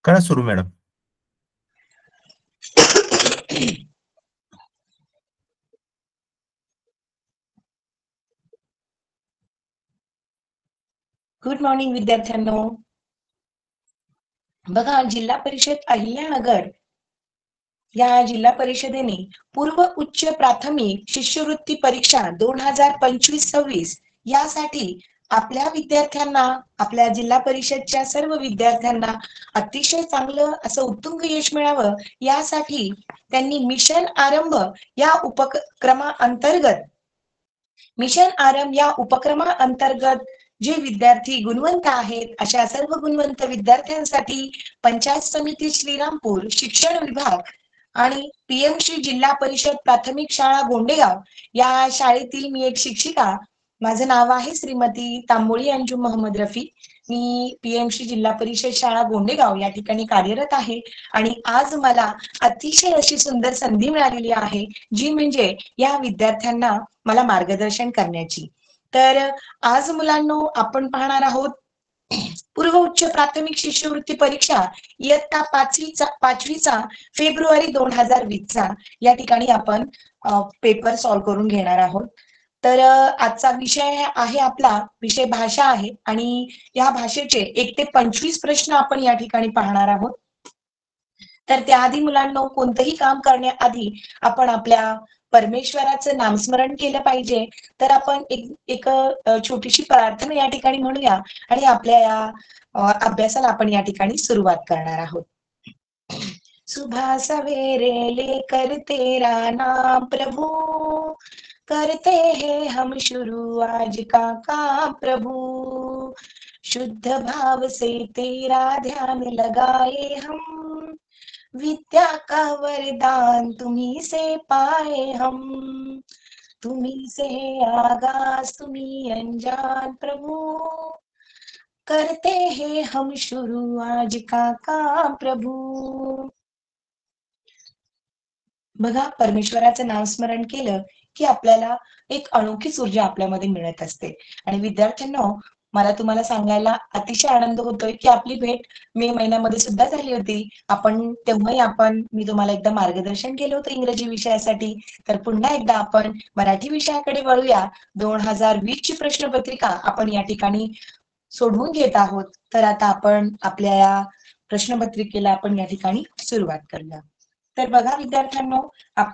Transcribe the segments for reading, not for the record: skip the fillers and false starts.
करा सुरू madam. Good morning विद्यार्थ्यांनो. बघा, जिल्हा परिषद अहिल्यानगर या जिल्हा परिषदेने पूर्व उच्च प्राथमिक शिष्यवृत्ती परीक्षा 2025-26 यासाठी आपल्या विद्यार्थ्यांना, आपल्या जिल्हा परिषदच्या सर्व विद्यार्थ्यांना अतिशय चांगलं असं उत्तुंग यश मिळावं यासाठी त्यांनी मिशन आरंभ या उपक्रमाअंतर्गत जे विद्यार्थी गुणवंत आहेत अशा सर्व गुणवंत विद्यार्थ्यांसाठी पंचायत समिती श्रीरामपूर शिक्षण विभाग आणि पीएमसी जिल्हा परिषद प्राथमिक शाळा गोंडेगाव या शाळेतील मी एक शिक्षिका, माझं नाव आहे श्रीमती तांबोळी अंजू मोहम्मद रफी. मी पीएमसी जिल्हा परिषद शाळा गोंडेगाव या ठिकाणी कार्यरत आहे आणि आज मला अतिशय अशी सुंदर संधी मिळालेली आहे जी म्हणजे या विद्यार्थ्यांना मला मार्गदर्शन करण्याची. तर आज मुलांनो आपण पाहणार आहोत पूर्व उच्च प्राथमिक शिष्यवृत्ती परीक्षा इयत्ता पाचवीचा फेब्रुवारी 2020 या ठिकाणी आपण पेपर सॉल्व्ह करून घेणार आहोत. तर आजचा विषय आहे, आपला विषय भाषा आहे आणि या भाषेचे 1 ते 25 प्रश्न आपण या ठिकाणी पाहणार आहोत. तर त्याआधी मुलांनो, कोणतंही काम करण्याआधी आपण आपल्या परमेश्वराचं नामस्मरण केलं पाहिजे. तर आपण एक छोटीशी प्रार्थना या ठिकाणी म्हणूया आणि आपल्या या अभ्यासाला आपण या ठिकाणी सुरुवात करणार आहोत. सुबह सवेरे लेकर तेरा नाम प्रभु, करते हैं हम शुरू आज का काम प्रभु, शुद्ध भाव से तेरा ध्यान लगाए हम, विद्या का वरदान तुम्ही से पाए हम, तुम्ही से आगाज तुम्ही अनजान प्रभु, करते हैं हम शुरू आज का काम प्रभु. बघा, परमेश्वराचं नामस्मरण केलं की आपल्याला एक अनोखीच ऊर्जा आपल्यामध्ये मिळत असते. आणि विद्यार्थ्यांनो, मला तुम्हाला सांगायला अतिशय आनंद होतोय की आपली भेट मे महिन्यामध्ये सुद्धा झाली होती. मी तुम्हाला एकदा मार्गदर्शन केलं होतं इंग्रजी विषयासाठी. तर पुन्हा एकदा आपण मराठी विषयाकडे वळूया. 2020 ची प्रश्नपत्रिका आपण या ठिकाणी सोडवून घेत आहोत. तर आता आपण आपल्या या प्रश्नपत्रिकेला आपण या ठिकाणी सुरुवात करूया. तर बघा विद्यार्थ्यांनो,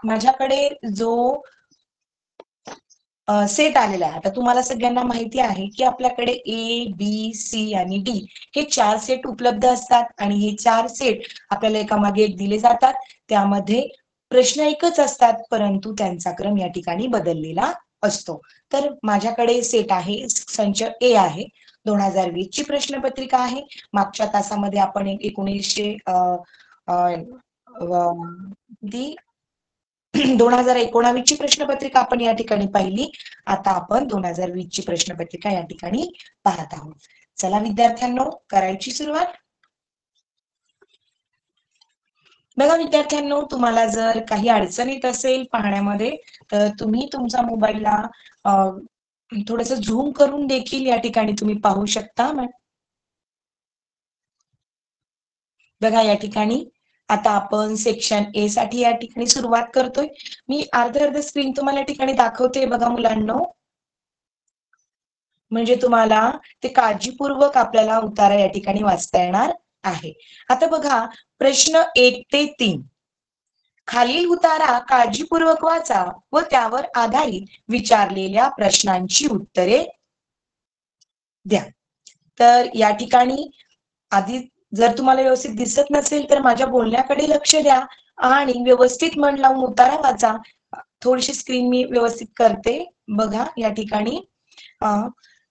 माझ्याकडे जो सेट आलेला आहे, आता तुम्हाला सगळ्यांना माहिती आहे की आपल्याकडे ए, बी, सी आणि डी हे 4 सेट उपलब्ध असतात आणि हे 4 सेट आपल्याला एकामागे एक दिले जातात. त्यामध्ये प्रश्न एकच असतात, परंतु त्यांचा क्रम या ठिकाणी बदललेला असतो. तर माझ्याकडे सेट आहे, संच ए आहे. 2020 ची प्रश्नपत्रिका आहे. मागच्या तासामध्ये आपण 2019 ची प्रश्नपत्रिका आपण या ठिकाणी पाहिली. आता आपण 2020 ची प्रश्नपत्रिका या ठिकाणी पाहत आहोत. चला विद्यार्थ्यांनो, करायची सुरुवात. बघा विद्यार्थ्यांनो, तुम्हाला जर काही अडचण येत असेल पाहण्यामध्ये तर तुम्ही तुमचा मोबाईलला थोडस झूम करून देखील या ठिकाणी तुम्ही पाहू शकता. बघा या ठिकाणी आता आपण सेक्शन ए साठी या ठिकाणी सुरुवात करतोय. मी अर्ध स्क्रीन तुम्हाला या ठिकाणी दाखवते बघा मुलांनो, म्हणजे तुम्हाला ते काळजीपूर्वक आपल्याला उतारा या ठिकाणी वाचता येणार आहे. आता बघा, प्रश्न 1 ते 3 खालील उतारा काळजीपूर्वक वाचा व त्यावर आधारित विचारलेल्या प्रश्नांची उत्तरे द्या. तर या ठिकाणी आधी जर तुम्हाला व्यवस्थित दिसत नसेल तर माझ्या बोलण्याकडे लक्ष द्या आणि व्यवस्थित मन लावून उतारा वाचा. थोडीशी स्क्रीन मी व्यवस्थित करते. बघा या ठिकाणी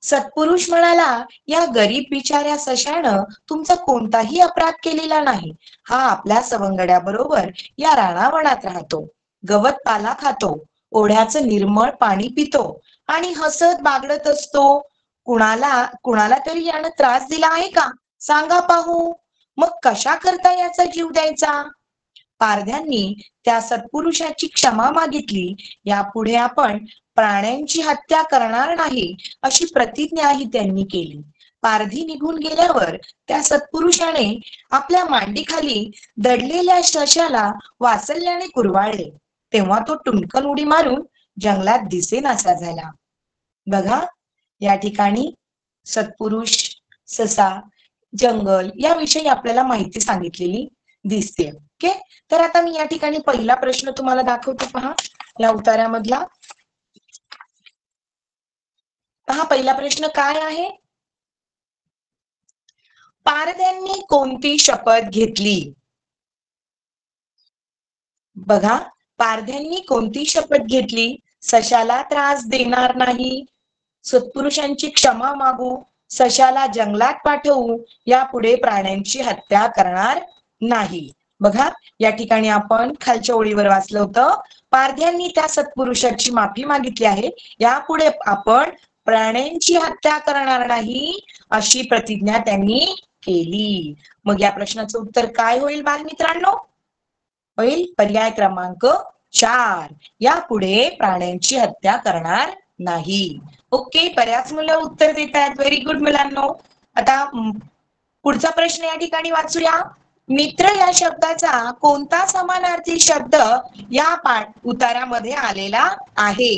सत्पुरुष म्हणाला, या गरीब बिचाऱ्या सशानं तुमचा कोणताही अपराध केलेला नाही. हा आपल्या सवंगड्याबरोबर या रानावनात राहतो, गवत पाला खातो, ओढ्याचं निर्मळ पाणी पितो आणि हसत बागडत असतो. कुणाला तरी यानं त्रास दिला आहे का सांगा पाहू, मग कशा करता याचा जीव द्यायचा. पारध्यांनी त्या सत्पुरुषाची क्षमा मागितली. यापुढे आपण प्राण्यांची हत्या करणार नाही अशी प्रतिज्ञाही त्यांनी केली. पारधी निघून गेल्यावर त्या सत्पुरुषाने आपल्या मांडीखाली दडलेल्या शशाला वासल्याने कुरवाळले. तेव्हा तो टुणकन उडी मारून जंगलात दिसेनासा झाला. बघा, या ठिकाणी सत्पुरुष, ससा, जंगल याविषयी आपल्याला माहिती सांगितलेली दिसते. ओके, तर आता मी या ठिकाणी पहिला प्रश्न तुम्हाला दाखवते. पहा या उतार्यामधला. पहा पहिला प्रश्न काय आहे. पारध्यांनी कोणती शपथ घेतली? बघा, पारध्यांनी कोणती शपथ घेतली? सशाला त्रास देणार नाही, सत्पुरुषांची क्षमा मागू, सशाला जंगलात पाठवू, यापुढे प्राण्यांची हत्या करणार नाही. बघा, या ठिकाणी आपण खालच्या ओळीवर वाचलं होतं, पारध्यांनी त्या सत्पुरुषाची माफी मागितली आहे, यापुढे आपण प्राण्यांची हत्या करणार नाही अशी प्रतिज्ञा त्यांनी केली. मग या प्रश्नाचं उत्तर काय होईल बालमित्रांनो? होईल पर्याय क्रमांक 4, यापुढे प्राण्यांची हत्या करणार नाही. ओके, बऱ्याच मुलं उत्तर देत आहेत. व्हेरी गुड मुलांनो. आता पुढचा प्रश्न या ठिकाणी वाचूया. मित्र या शब्दाचा कोणता समानार्थी शब्द या उतारामध्ये आलेला आहे?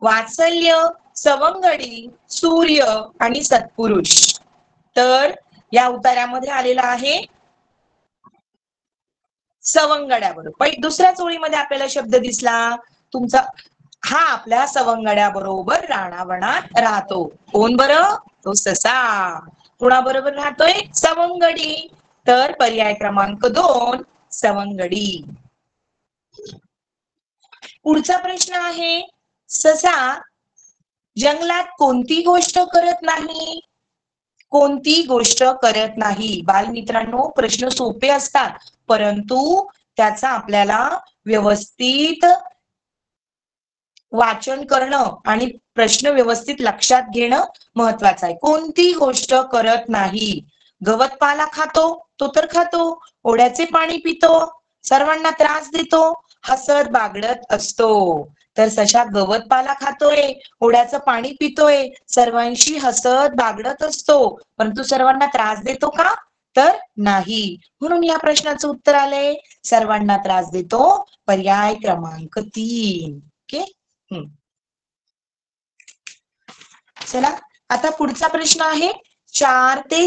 वात्सल्य, सवंगडी, सूर्य आणि सत्पुरुष. तर या उतार्यामध्ये आलेला आहे सवंगड्याबरोबर. दुसऱ्याच ओळीमध्ये आपल्याला शब्द दिसला तुमचा, हा आपल्या सवंगड्याबरोबर रानावनात राहतो. कोण बरं? तो ससा. कोणाबरोबर राहतोय? सवंगडी. तर पर्याय क्रमांक 2 सवंगडी. पुढचा प्रश्न आहे, ससा जंगलात कोणती गोष्ट करत नाही? कोणती गोष्ट करत नाही? बालमित्रांनो, प्रश्न सोपे असतात, परंतु त्याचा आपल्याला व्यवस्थित वाचन करणं आणि प्रश्न व्यवस्थित लक्षात घेणं महत्वाचं आहे. कोणती गोष्ट करत नाही? गवत पाला खातो, तो तर खातो. ओढ्याचे पाणी पितो, सर्वांना त्रास देतो, हसत बागडत असतो. तर सशा गवत पाला खातोय, ओढ्याचं पाणी पितोय, सर्वांशी हसत बागडत असतो, परंतु सर्वांना त्रास देतो का? तर नाही. म्हणून या प्रश्नाचं उत्तर आलंय सर्वांना त्रास देतो, पर्याय क्रमांक 3. ओके, चला आता पुढचा प्रश्न आहे 4 ते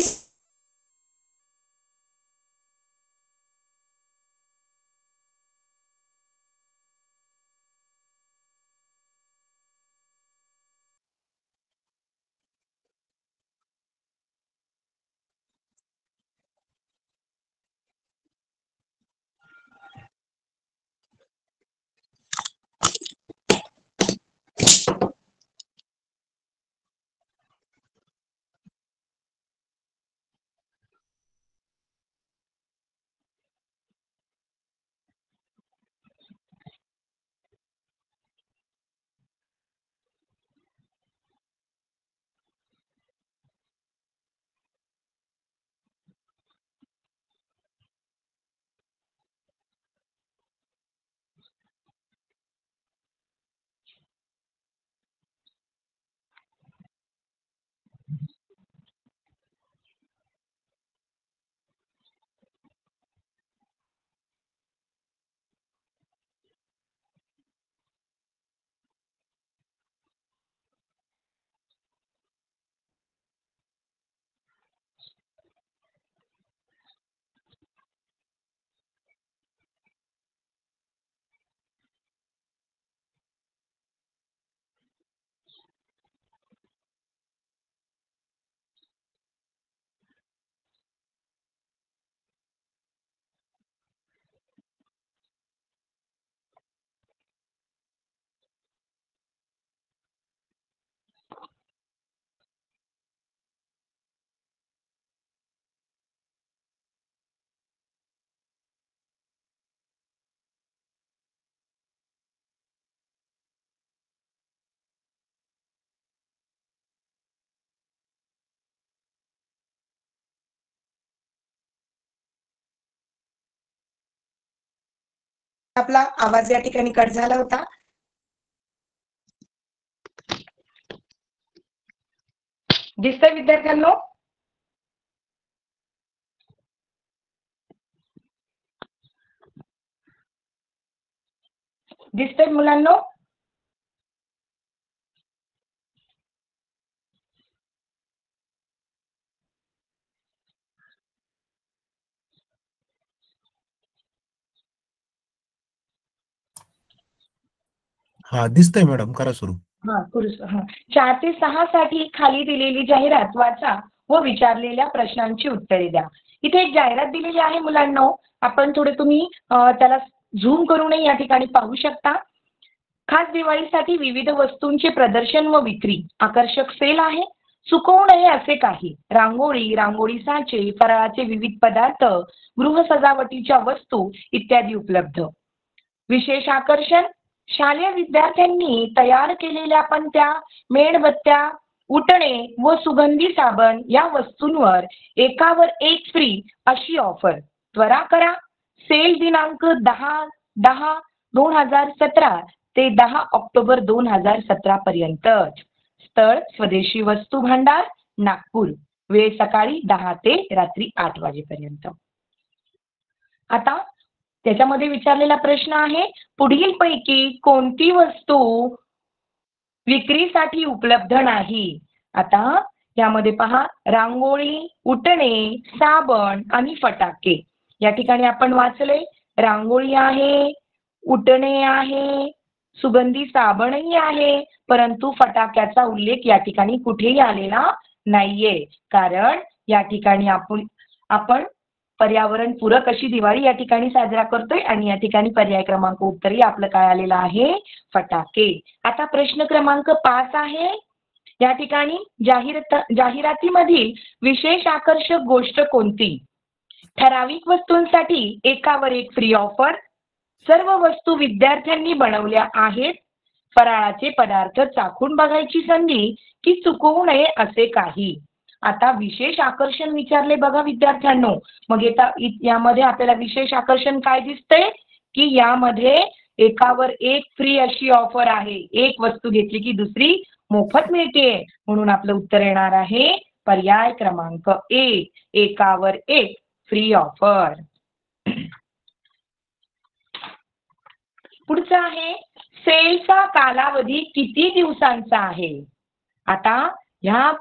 आपला आवाज या ठिकाणी कट झाला होता. दिसतंय विद्यार्थ्यांनो? दिसतंय मुलांनो? हा दिसतंय मॅडम, करा सुरू. हा 4 ते 6 साठी खाली दिलेली जाहिरात वाचा व विचारलेल्या प्रश्नांची उत्तरे द्या. इथे एक जाहिरात दिलेली आहे मुलांनो, आपण थोडे तुम्ही त्याला झूम करूनही या ठिकाणी पाहू शकता. खास दिवाळीसाठी विविध वस्तूंचे प्रदर्शन व विक्री, आकर्षक सेल आहे. सुकवू नये असे काही, रांगोळी, रांगोळी साचे, फराळाचे विविध पदार्थ, गृह सजावटीच्या वस्तू इत्यादी उपलब्ध. विशेष आकर्षण, शालेय विद्यार्थ्यांनी तयार केलेल्या पणत्या, मेणबत्त्या, उटणे व सुगंधी साबण या वस्तूंवर एकावर एक फ्री अशी ऑफर. त्वरा करा. सेल दिनांक 10/10/2017 ते 10 ऑक्टोबर 2017 पर्यंत. स्थळ स्वदेशी वस्तू भांडार, नागपूर. वेळ सकाळी 10 ते रात्री 8 वाजेपर्यंत. आता त्याच्यामध्ये विचारलेला प्रश्न आहे, पुढील पैकी कोणती वस्तू विक्रीसाठी उपलब्ध नाही? आता यामध्ये पहा, रांगोळी, उटणे, साबण आणि फटाके. या ठिकाणी आपण वाचले, रांगोळी आहे, उटणे आहे, सुगंधी साबणही आहे, परंतु फटाक्याचा उल्लेख या ठिकाणी कुठेही आलेला नाहीये. कारण या ठिकाणी आपण पर्यावरण पूरक अशी दिवाळी या ठिकाणी साजरा करतोय आणि या ठिकाणी पर्याय क्रमांक उत्तरही आपलं काय आलेलं आहे? फटाके. आता प्रश्न क्रमांक 5 आहे, या ठिकाणी जाहिरातीमधील विशेष आकर्षक गोष्ट कोणती? ठराविक वस्तूंसाठी एकावर एक फ्री ऑफर, सर्व वस्तू विद्यार्थ्यांनी बनवल्या आहेत, फराळाचे पदार्थ चाखून बघायची संधी की चुकवू नये असे काही. आता विशेष आकर्षण विचारले बघा विद्यार्थ्यांनो, मग यामध्ये आपल्याला विशेष आकर्षण काय दिसतंय की यामध्ये एकावर एक फ्री अशी ऑफर आहे. एक वस्तू घेतली की दुसरी मोफत मिळते, म्हणून आपलं उत्तर येणार आहे पर्याय क्रमांक 1, एकावर एक फ्री ऑफर. पुढचा आहे, सेलचा कालावधी किती दिवसांचा आहे? आता ह्या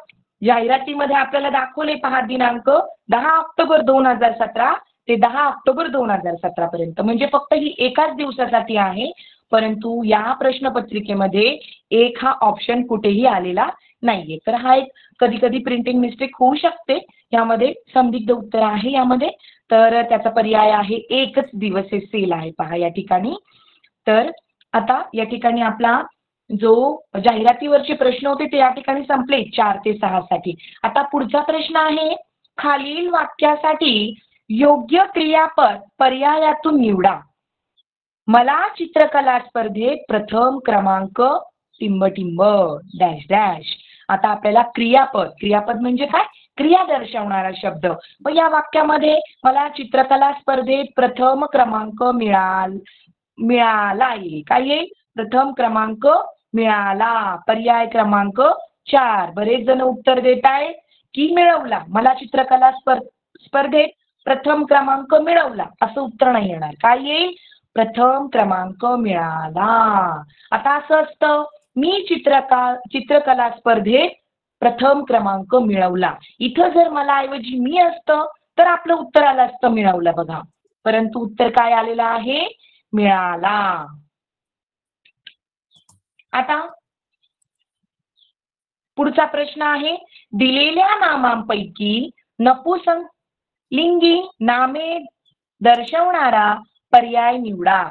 जाहिरातीमध्ये आपल्याला दाखवले पहा, दिनांक 10 ऑक्टोबर 2017 ते 10 ऑक्टोबर 2017 पर्यंत, म्हणजे फक्त ही एकाच दिवसासाठी आहे. परंतु या प्रश्नपत्रिकेमध्ये एक हा ऑप्शन कुठेही आलेला नाहीये. तर हा एक कधी कधी प्रिंटिंग मिस्टेक होऊ शकते. यामध्ये संदिग्ध उत्तर आहे यामध्ये, तर त्याचा पर्याय आहे एकच दिवस हे सेल आहे पहा या ठिकाणी. तर आता या ठिकाणी आपला जो जाहिरातीवरचे प्रश्न होते ते या ठिकाणी संपले 4 ते 6 साठी. आता पुढचा प्रश्न आहे, खालील वाक्यासाठी योग्य क्रियापद पर्यायातून निवडा. मला चित्रकला स्पर्धेत प्रथम क्रमांक टिंब डॅश डॅश. आता आपल्याला क्रियापद म्हणजे काय? क्रिया दर्शवणारा शब्द. मग या वाक्यामध्ये मला चित्रकला स्पर्धेत प्रथम क्रमांक मिळाला येईल. काय येईल? प्रथम क्रमांक मिळाला. पर्याय क्रमांक 4. बरेच जण उत्तर देत आहेत की मिळवला. मला चित्रकला स्पर्धेत प्रथम क्रमांक मिळवला असं उत्तर नाही येणार. काय येईल? प्रथम क्रमांक मिळाला. आता असं असतं, मी चित्रकला स्पर्धेत प्रथम क्रमांक मिळवला. इथं जर मला ऐवजी मी असतं तर आपलं उत्तर आलं असतं मिळवलं बघा, परंतु उत्तर काय आलेलं आहे? मिळाला. आता पुढचा प्रश्न आहे, दिलेल्या नामांपैकी नपुंसकलिंगी नामे दर्शवणारा पर्याय निवडा.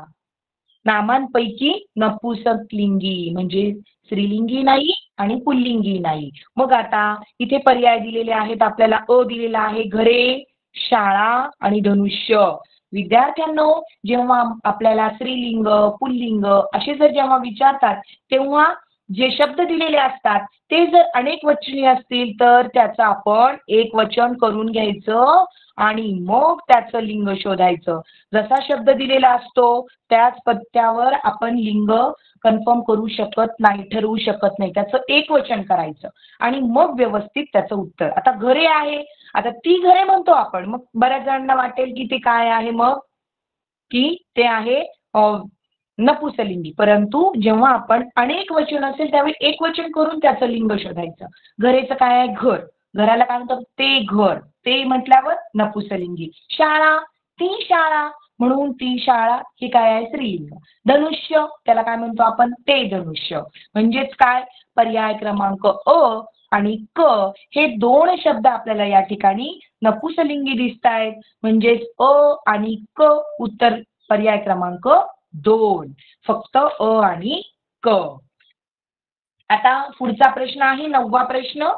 नामांपैकी नपुंसकलिंगी म्हणजे स्त्रीलिंगी नाही आणि पुल्लिंगी नाही. मग आता इथे पर्याय दिलेले आहेत आपल्याला. अ दिलेला आहे घरे, शाळा आणि धनुष्य. विद्यार्थ्यांनो, जेव्हा आपल्याला स्त्रीलिंग, पुल्लिंग असे जर जेव्हा विचारतात तेव्हा जे शब्द दिलेले असतात ते जर अनेक वचनी असतील तर त्याचं आपण एक वचन करून घ्यायचं आणि मग त्याचं लिंग शोधायचं. जसा शब्द दिलेला असतो त्याच पत्त्यावर आपण लिंग कन्फर्म करू शकत नाही, ठरवू शकत नाही. त्याचं एक वचन करायचं आणि मग व्यवस्थित त्याचं उत्तर. आता घरे आहे, आता ती घरे म्हणतो आपण, मग बऱ्याच जणांना वाटेल की ते काय आहे, मग की ते आहे नपुसलिंगी. परंतु जेव्हा आपण अनेक वचन असेल त्यावेळी एक वचन करून त्याचं लिंग शोधायचं. घरेचं काय आहे? घर. घराला काय म्हणतात? ते घर. ते म्हटल्यावर नपुसलिंगी. शाळा, ती शाळा, म्हणून ती शाळा ही काय आहे? स्त्रीलिंग. धनुष्य, त्याला काय म्हणतो आपण? ते धनुष्य. म्हणजेच काय? पर्याय क्रमांक अ आणि क हे दोन शब्द आपल्याला या ठिकाणी नपुसलिंगी दिसत आहेत. म्हणजेच अ आणि क उत्तर पर्याय क्रमांक 2. फक्त अ आणि क. आता पुढचा प्रश्न आहे 9वा प्रश्न.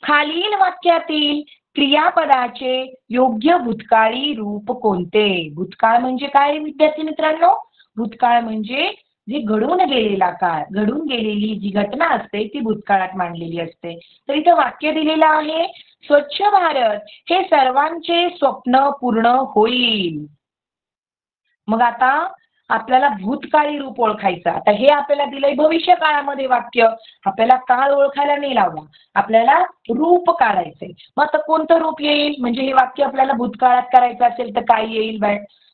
खालील वाक्यातील क्रियापदाचे योग्य भूतकाळी रूप कोणते? भूतकाळ म्हणजे काय विद्यार्थी मित्रांनो? भूतकाळ म्हणजे जी घडून गेलेला काळ, घडून गेलेली जी घटना असते ती भूतकाळात मांडलेली असते. तर इथं वाक्य दिलेलं आहे, स्वच्छ भारत हे सर्वांचे स्वप्न पूर्ण होईल. मग आता आपल्याला भूतकाळी रूप ओळखायचं. आता हे आपल्याला दिलंय भविष्य काळामध्ये वाक्य. आपल्याला काळ ओळखायला नाही लावला, आपल्याला रूप काढायचंय. मग आता कोणतं रूप येईल? म्हणजे हे वाक्य आपल्याला भूतकाळात करायचं असेल तर काय येईल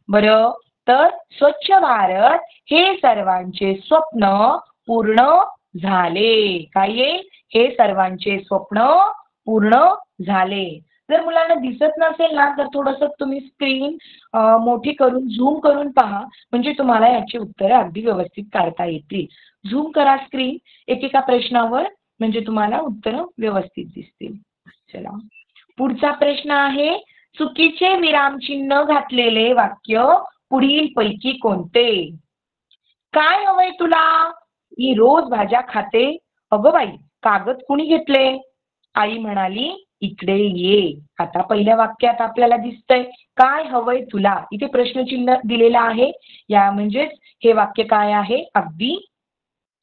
बरं? तर स्वच्छ भारत हे सर्वांचे स्वप्न पूर्ण झाले. काय येईल? हे सर्वांचे स्वप्न पूर्ण झाले. जर मुलांना दिसत नसेल ना तर थोडंसं तुम्ही स्क्रीन मोठी करून झूम करून पहा, म्हणजे तुम्हाला याची उत्तरं अगदी व्यवस्थित काढता येतील. झूम करा स्क्रीन एकेका प्रश्नावर, म्हणजे तुम्हाला उत्तरं व्यवस्थित दिसतील. चला, पुढचा प्रश्न आहे, चुकीचे विरामचिन्ह घातलेले वाक्य पुढील पैकी कोणते? काय हवंय तुला? मी रोज भाज्या खाते. अगं बाई, कागद कुणी घेतले? आई म्हणाली, इकडे ये. आता पहिल्या वाक्यात आपल्याला दिसतंय काय हवंय तुला. इथे प्रश्नचिन्ह दिलेलं आहे. या म्हणजेच हे वाक्य काय आहे? अगदी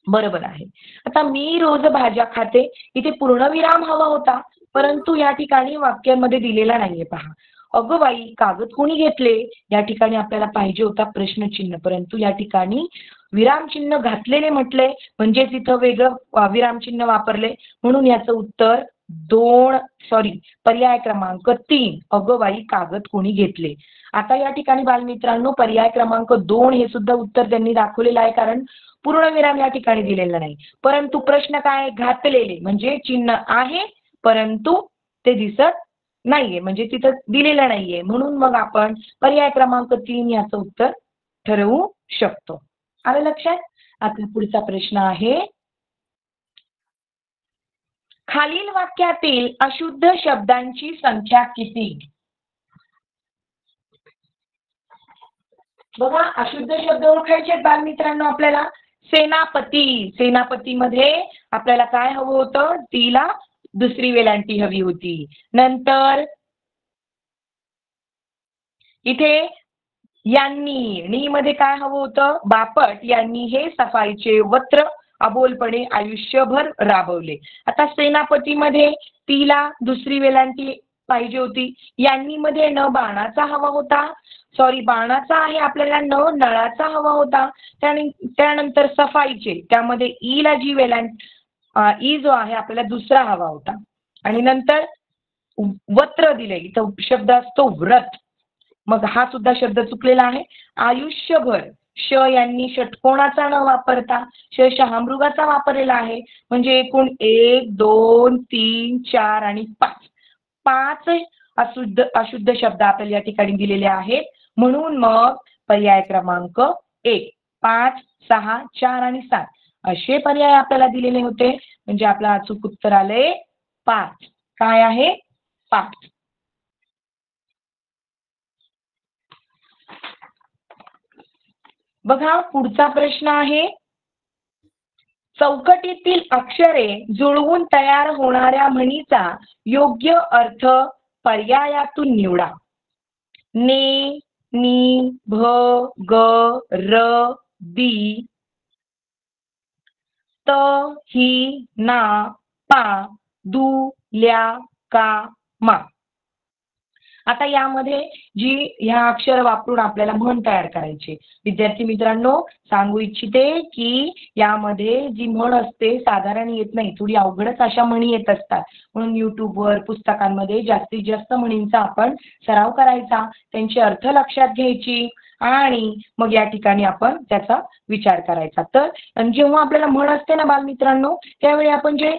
बरोबर आहे. आता मी रोज भाज्या खाते, इथे पूर्णविराम हवा होता, परंतु या ठिकाणी वाक्यामध्ये दिलेला नाहीये पहा. अगं बाई, कागद कोणी घेतले? या ठिकाणी आपल्याला पाहिजे होता प्रश्नचिन्ह, परंतु या ठिकाणी विरामचिन्ह घातलेले म्हटले, म्हणजेच इथं वेगळं विरामचिन्ह वापरले, म्हणून याचं उत्तर पर्याय क्रमांक 3. अगं बाई, कागद कोणी घेतले. आता या ठिकाणी बालमित्रांनो पर्याय क्रमांक 2 हे सुद्धा उत्तर त्यांनी दाखवलेलं आहे, कारण पूर्णविराम या ठिकाणी दिलेला नाही. परंतु प्रश्न काय? घातलेले, म्हणजे चिन्ह आहे परंतु ते दिसत नाहीये, म्हणजे तिथं दिलेलं नाहीये. म्हणून मग आपण पर्याय क्रमांक 3 याचं उत्तर ठरवू शकतो. आलं लक्षात? आता पुढचा प्रश्न आहे, खालील वाक्यातील अशुद्ध शब्दांची संख्या किती? बघा, अशुद्ध शब्द ओळखायचे आहेत बालमित्रांनो आपल्याला. सेनापती, सेनापतीमध्ये आपल्याला काय हवं होतं? तिला दुसरी वेलांटी हवी होती. नंतर इथे यांनी, नी मध्ये काय हवं होतं? बापट यांनी हे सफाईचे वस्त्र अबोलपणे आयुष्यभर राबवले. आता सेनापतीमध्ये तिला दुसरी वेलांटी पाहिजे होती. यांनी मध्ये न बाणाचा हवा होता, बाणाचा आहे आपल्याला, न नळाचा हवा होता. त्यानंतर सफाईचे, त्यामध्ये ई ला जी ई जो आहे आपल्याला दुसरा हवा होता. आणि नंतर वस्त्र दिले, इथं शब्द असतो व्रत, मग हा सुद्धा शब्द चुकलेला आहे. आयुष्यभर, श यांनी षटकोणाचा न वापरता शहामृगाचा वापरलेला आहे, म्हणजे एकूण 1 2 3 4 आणि 5 अशुद्ध शब्द आपल्याला या ठिकाणी दिलेले आहेत. म्हणून मग पर्याय क्रमांक 1, 5, 6, 4 आणि 7 असे पर्याय आपल्याला दिलेले होते, म्हणजे आपलं अचूक उत्तर आले 5. काय आहे? 5. बघा, पुढचा प्रश्न आहे, चौकटीतील अक्षरे जुळवून तयार होणाऱ्या म्हणीचा योग्य अर्थ पर्यायातून निवडा. ने, नी, भ, ग, र, दी, त, ही, ना, पा, दू, ल्या, का, मा. आता यामध्ये जी ह्या अक्षर वापरून आपल्याला म्हण तयार करायची. विद्यार्थी मित्रांनो, सांगू इच्छिते की यामध्ये जी म्हण असते साधारण येत नाही, थोडी अवघडच अशा म्हणी येत असतात. म्हणून युट्यूबवर, पुस्तकांमध्ये जास्तीत जास्त म्हणींचा आपण सराव करायचा, त्यांचे अर्थ लक्षात घ्यायची आणि मग या ठिकाणी आपण त्याचा विचार करायचा. तर जेव्हा आपल्याला म्हण असते ना बालमित्रांनो, त्यावेळी आपण जे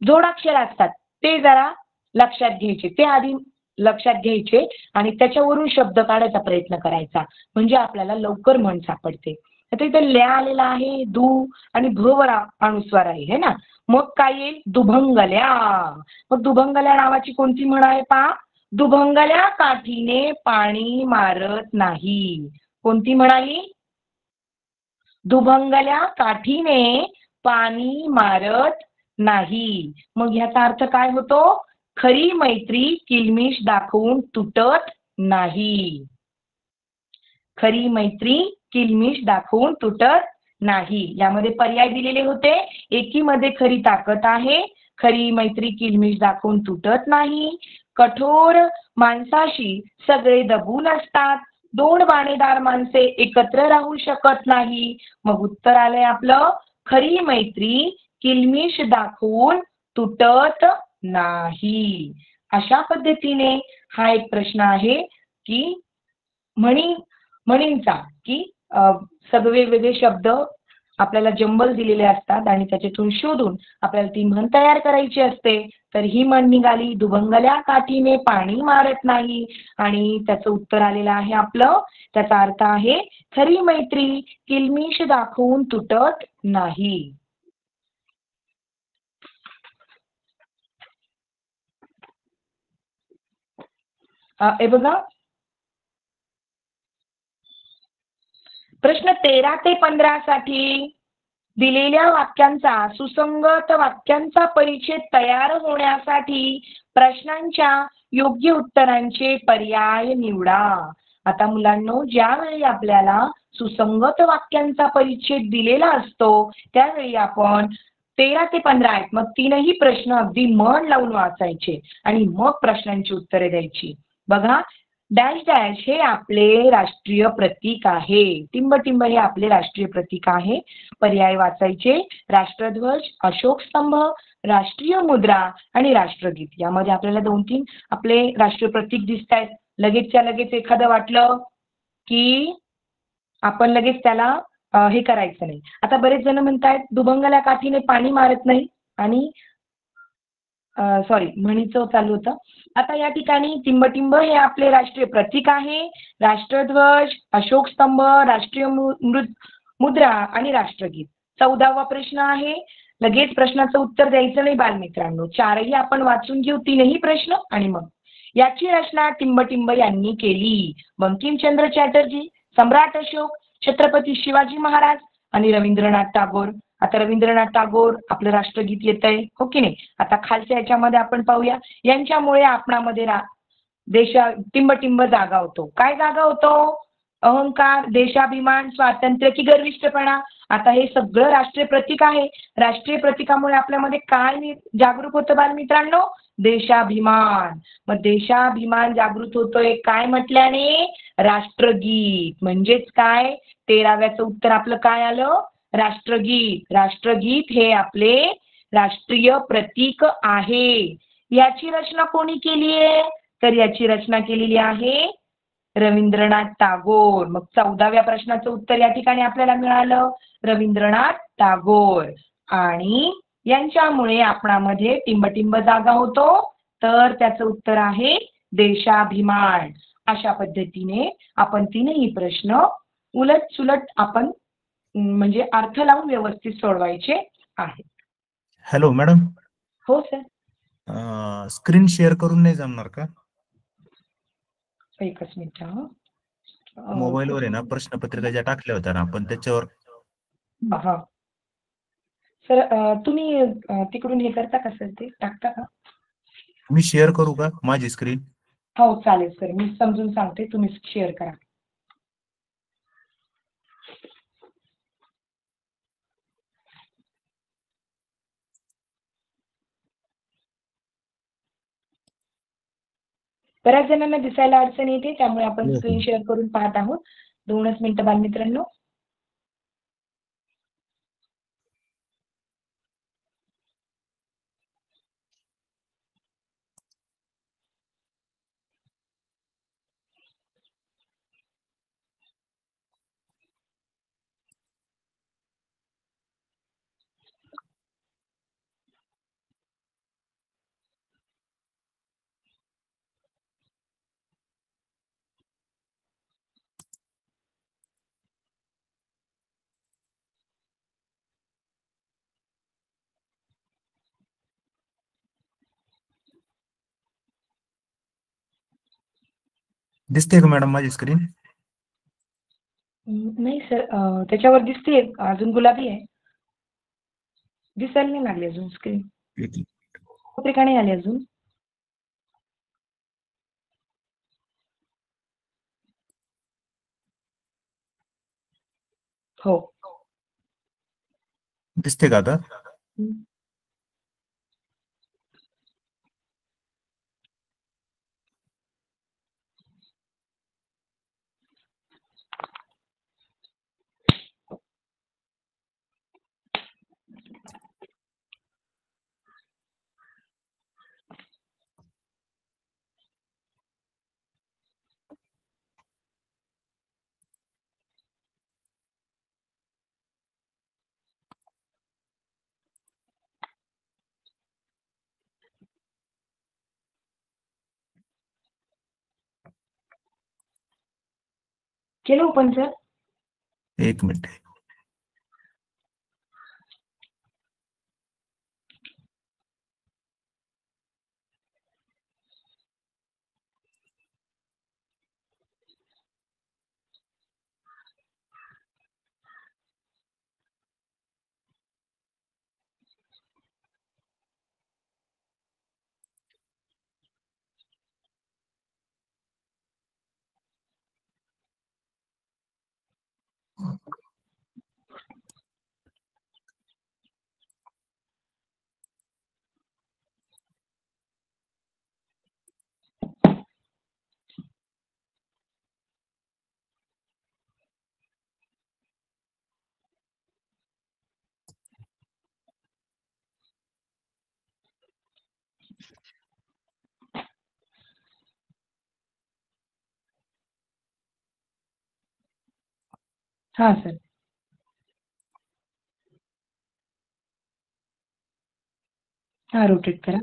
जोडाक्षर असतात ते जरा लक्षात घ्यायचे, ते आधी लक्षात घ्यायचे आणि त्याच्यावरून शब्द काढायचा प्रयत्न करायचा, म्हणजे आपल्याला लवकर म्हण सापडते. आता इथे ल्या आलेला आहे, दू आणि भ वर अनुस्वार आहे है ना. मग काय येईल? दुभंगल्या. मग दुभंगल्या नावाची कोणती म्हण आहे पहा? दुभंगल्या काठीने पाणी मारत नाही. कोणती म्हण आहे? दुभंगल्या काठीने पाणी मारत नाही. मग ह्याचा अर्थ काय होतो? खरी मैत्री किलमिश दाखवून तुटत नाही. खरी मैत्री किलमिश दाखवून तुटत नाही. यामध्ये पर्याय दिलेले होते. एकीमध्ये खरी ताकद आहे, खरी मैत्री किलमिश दाखवून तुटत नाही, कठोर माणसाशी सगळे दबून असतात, दोन बाणेदार माणसे एकत्र राहू शकत नाही. मग उत्तर आलंय आपलं, खरी मैत्री किलमिश दाखवून तुटत नाही. अशा पद्धतीने हा एक प्रश्न आहे की म्हणींचा की सगळे वेगवेगळे शब्द आपल्याला जंबल दिलेले असतात आणि त्याच्यातून शोधून आपल्याला ती म्हण तयार करायची असते. तर ही म्हण निघाली, दुभंगल्या काठीने पाणी मारत नाही, आणि त्याचं उत्तर आलेलं आहे आपलं. त्याचा अर्थ आहे खरी मैत्री किलमिश दाखवून तुटत नाही. हे बघा, प्रश्न 13 ते 15 साठी दिलेल्या वाक्यांचा सुसंगत वाक्यांचा परिच्छेद तयार होण्यासाठी प्रश्नांच्या योग्य उत्तरांचे पर्याय निवडा. आता मुलांनो, ज्यावेळी आपल्याला सुसंगत वाक्यांचा परिच्छेद दिलेला असतो त्यावेळी आपण 13 ते 15 आहेत, मग तीनही प्रश्न अगदी मन लावून वाचायचे आणि मग प्रश्नांची उत्तरे द्यायची. बघा, डॅश डॅश हे आपले राष्ट्रीय प्रतीक आहे. टिंब हे आपले राष्ट्रीय प्रतीक आहे. पर्याय वाचायचे: राष्ट्रध्वज, अशोक स्तंभ, राष्ट्रीय मुद्रा आणि राष्ट्रगीत. यामध्ये आपल्याला 2-3 आपले राष्ट्रीय प्रतीक दिसत आहेत. लगेचच्या लगेच एखादं वाटलं की आपण लगेच त्याला हे करायचं नाही. आता बरेच जण म्हणतायत दुभंगल्या काठीने पाणी मारत नाही आणि सॉरी म्हणीचं चालू होतं. आता या ठिकाणी टिंब हे आपले राष्ट्रीय प्रतीक आहे. राष्ट्रध्वज, अशोक स्तंभ, राष्ट्रीय मुद्रा आणि राष्ट्रगीत. 14वा प्रश्न आहे. लगेच प्रश्नाचं उत्तर द्यायचं नाही बालमित्रांनो, चारही आपण वाचून घेऊ, तीनही प्रश्न, आणि मग याची रचना टिंब यांनी केली. बंकिमचंद्र चॅटर्जी, सम्राट अशोक, छत्रपती शिवाजी महाराज आणि रवींद्रनाथ टागोर. आता रवींद्रनाथ टागोर आपलं राष्ट्रगीत येतंय, हो की नाही. आता खालच्या याच्यामध्ये आपण पाहूया, यांच्यामुळे आपणामध्ये देशा टिंब जागा होतो. काय जागा होतो? अहंकार, देशाभिमान, स्वातंत्र्य की गर्विष्ठपणा. आता हे सगळं राष्ट्रीय प्रतीक आहे. राष्ट्रीय प्रतीकामुळे आपल्यामध्ये काय जागरूक होतं बालमित्रांनो? देशाभिमान. मग देशाभिमान जागृत होतोय काय म्हटल्याने? राष्ट्रगीत. म्हणजेच काय? 13व्याचं उत्तर आपलं काय आलं? राष्ट्रगीत. राष्ट्रगीत हे आपले राष्ट्रीय प्रतीक आहे. याची रचना कोणी केली आहे? तर याची रचना केलेली आहे रवींद्रनाथ टागोर. मग 14व्या प्रश्नाचं उत्तर या ठिकाणी आपल्याला मिळालं, रवींद्रनाथ टागोर. आणि यांच्यामुळे आपणामध्ये टिंब जागा होतो, तर त्याचं उत्तर आहे देशाभिमान. अशा पद्धतीने आपण तीनही प्रश्न उलट सुलट आपण म्हणजे अर्थ लावून व्यवस्थित सोडवायचे आहेत. Hello madam. हो सर. स्क्रीन शेअर करून नाही जमणार का? एकच मिनिट. मोबाईलवर आहे ना प्रश्नपत्रिका ज्या टाकल्या होत्या ना आपण त्याच्यावर. हा सर, तुम्ही तिकडून हे करता का सर, ते टाकता का? मी शेअर करू का माझी स्क्रीन? हो चालेल सर, मी समजून सांगते, तुम्ही शेअर करा. बऱ्याच जणांना दिसायला अडचण येते, त्यामुळे आपण स्क्रीन शेअर करून पाहत आहोत. 2च मिनिटं बालमित्रांनो. दिसते का मॅडम माझी स्क्रीन? नाही सर, त्याच्यावर दिसते, अजून गुलाबी आहे, दिसायला नाही लागली अजून स्क्रीन. पत्रिका नाही आली अजून. हो, दिसते का आता? केलं ओपन सर? 1 मिनिट. हा सर. हा, रोटेट करा.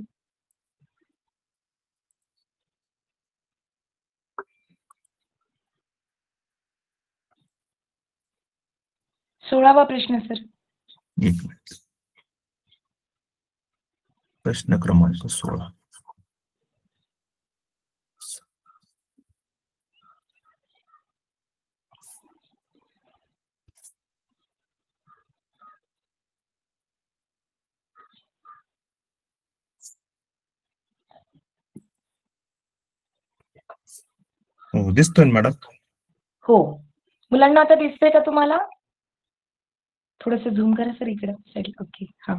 सोळावा प्रश्न सर. 1 मिनिट. प्रश्न क्रमांक 16. हो, दिसतोय मॅडम? हो, मुलांना आता दिसतंय का तुम्हाला? थोडस झूम करा सर इकडे साईड. ओके. हा,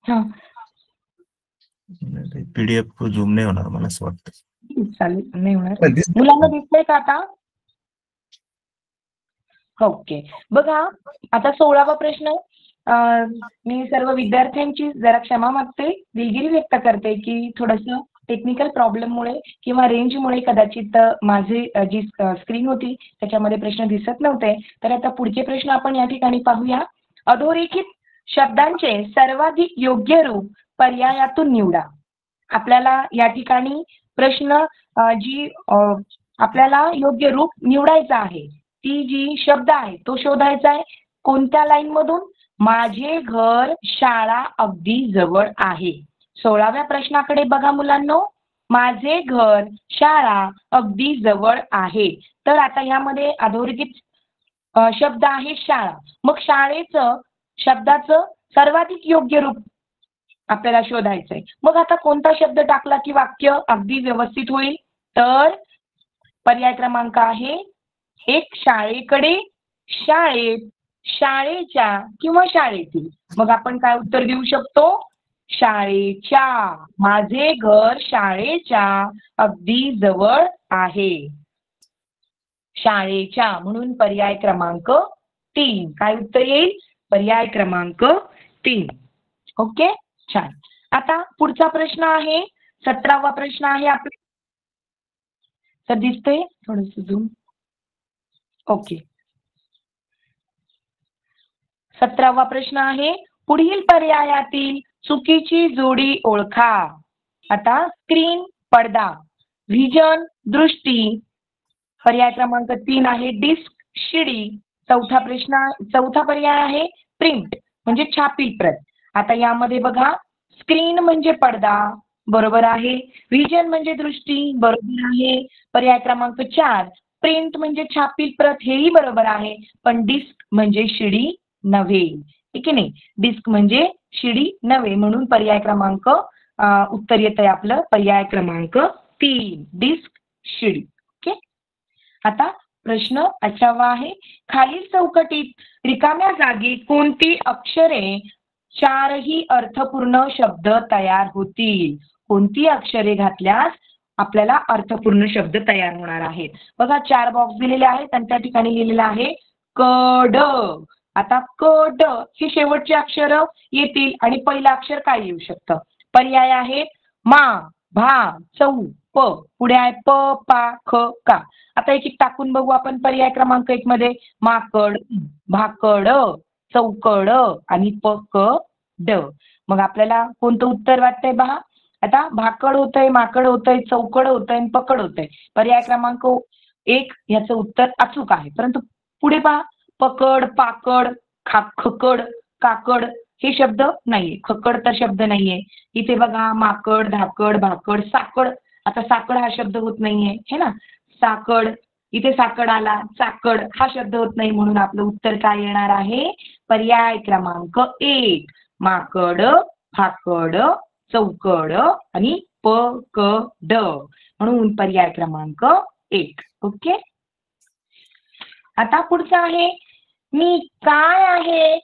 हा, पीडीएफ झूम नाही होणार मला असं वाटतं. चालेल, नाही होणार. मुलांना दिसतंय का आता? ओके. बघा, आता 16वा प्रश्न. मी सर्व विद्यार्थ्यांची जरा क्षमा मागते, दिलगिरी व्यक्त करते की थोडंसं टेक्निकल प्रॉब्लेममुळे किंवा रेंजमुळे कदाचित माझी जी स्क्रीन होती त्याच्यामध्ये प्रश्न दिसत नव्हते. तर आता पुढचे प्रश्न आपण या ठिकाणी पाहूया. अधोरेखित शब्दांचे सर्वाधिक योग्य रूप पर्यायातून निवडा. आपल्याला या ठिकाणी प्रश्न जी आपल्याला योग्य रूप निवडायचं आहे, ती जी शब्द आहे तो शोधायचा आहे. कोणत्या लाईन मधून? माझे घर शाळा अगदी जवळ आहे. 16व्या प्रश्नाकडे बघा मुलांनो. माझे घर शाळा अगदी जवळ आहे. तर आता यामध्ये अधोरेखित शब्द आहे शाळा. मग शाळेचं शब्दाचं सर्वाधिक योग्य रूप आपल्याला शोधायचंय. मग आता कोणता शब्द टाकला की वाक्य अगदी व्यवस्थित होईल? तर पर्याय क्रमांक आहे 1, शाळेकडे, शाळेत, शाळेच्या किंवा शाळेतील. मग आपण काय उत्तर देऊ शकतो? शाळेच्या. माझे घर शाळेच्या अगदी जवळ आहे. शाळेच्या म्हणून पर्याय क्रमांक 3. काय उत्तर येईल? पर्याय क्रमांक 3. ओके, छान. आता पुढचा प्रश्न आहे, 17वा प्रश्न आहे आपला. तर दिसतंय थोडंसं झूम. ओके, 17वा प्रश्न आहे, पुढील पर्यायातील चुकीची जोडी ओळखा. आता स्क्रीन पडदा, व्हिजन दृष्टी, पर्याय क्रमांक 3 आहे डिस्क शिडी, चौथा पर्याय आहे प्रिंट म्हणजे छापील प्रत. आता यामध्ये बघा, स्क्रीन म्हणजे पडदा बरोबर आहे, व्हिजन म्हणजे दृष्टी बरोबर आहे, पर्याय क्रमांक 4 प्रिंट म्हणजे छापील प्रत हेही बरोबर आहे, पण डिस्क म्हणजे शिडी नव्हे. ठीक आहे नाही, डिस्क म्हणजे शिडी नव्हे, म्हणून पर्याय क्रमांक उत्तर येत आहे आपलं पर्याय क्रमांक 3 डिस्क शिडी. ओके, आता प्रश्न 18वा आहे, खालील चौकटीत रिकाम्या जागी कोणती अक्षरे 4ही अर्थपूर्ण शब्द तयार होतील? कोणती अक्षरे घातल्यास आपल्याला अर्थपूर्ण शब्द तयार होणार आहेत? बघा 4 बॉक्स दिलेले आहेत आणि त्या ठिकाणी लिहिलेलं आहे कड. आता कड ही शेवटची अक्षर येतील आणि पहिलं अक्षर काय येऊ शकतं? पर्याय आहेत मा, भा, चौ, प, पुढे आहे प, पा, ख, का. आता एक एक टाकून बघू आपण. पर्याय क्रमांक 1 मध्ये माकड, भाकड, चौकड आणि पकड. मग आपल्याला कोणतं उत्तर वाटतंय पहा. आता भाकड होतंय, माकड होतंय, चौकड होतंय आणि पकड होतंय. पर्याय क्रमांक 1 याचं उत्तर अचूक आहे, परंतु पुढे पहा पकड, पाकड, खकड, काकड हे शब्द नाहीये, खकड तर शब्द नाहीये. इथे बघा माकड, धाकड, भाकड, साकड. आता साकड हा शब्द होत नाहीये, हे ना, साकड, इथे साकड आला, चाकड हा शब्द होत नाही, म्हणून आपलं उत्तर काय येणार आहे? पर्याय क्रमांक 1 माकड, भाकड, चौकड आणि पकड, म्हणून पर्याय क्रमांक 1. ओके, आता पुढचा आहे, मी काय आहे?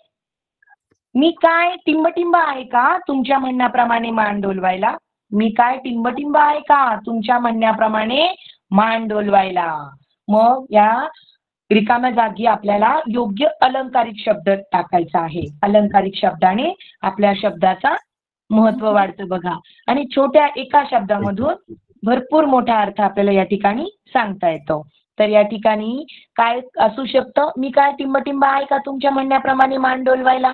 मी काय टिंबटिंब आहे का तुमच्या म्हणण्याप्रमाणे मान डोलवायला? मी काय टिंबटिंब आहे का तुमच्या म्हणण्याप्रमाणे मान डोलवायला? मग या रिकाम्या जागी आपल्याला योग्य अलंकारिक शब्द टाकायचा आहे. अलंकारिक शब्दाने आपल्या शब्दाचा महत्व वाढतं बघा, आणि छोट्या एका शब्दामधून भरपूर मोठा अर्थ आपल्याला या ठिकाणी सांगता येतो. तर या ठिकाणी काय असू शकतं? मी काय टिंबटिंब आहे का तुमच्या म्हणण्याप्रमाणे मान डोलवायला?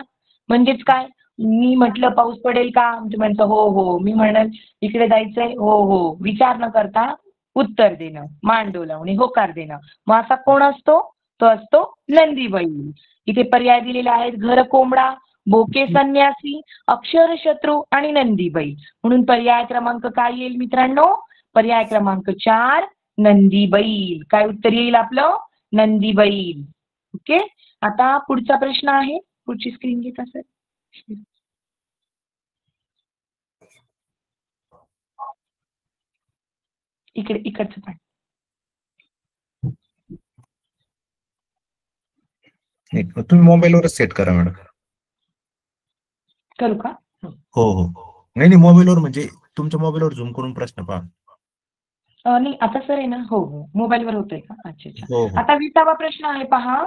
म्हणजेच काय? मी म्हटलं पाऊस पडेल का? म्हणतं हो हो. मी म्हणेल इकडे जायचंय, हो हो. विचार न करता उत्तर देणं, मान डोलावणे, होकार देणं. मग असा कोण असतो? तो असतो नंदी बैल. इथे पर्याय दिलेले आहेत घर कोंबडा, बोके संन्यासी, अक्षर शत्रू आणि नंदी बैल, म्हणून पर्याय क्रमांक काय येईल मित्रांनो? पर्याय क्रमांक 4 नंदी बैल. काय उत्तर येईल आपलं? नंदी बैल. ओके, आता पुढचा प्रश्न आहे, पुढची स्क्रीन घे का सर? इकडचं पण तुम्ही मोबाईलवरच सेट करा मॅडम. करू का? हो हो, नाही मोबाईलवर, म्हणजे तुमच्या मोबाईलवर झूम करून प्रश्न पहा. नाही आता सर आहे ना, हो हो मोबाईलवर होतोय का? अच्छा अच्छा. हो हो. आता 20वा प्रश्न आहे पहा.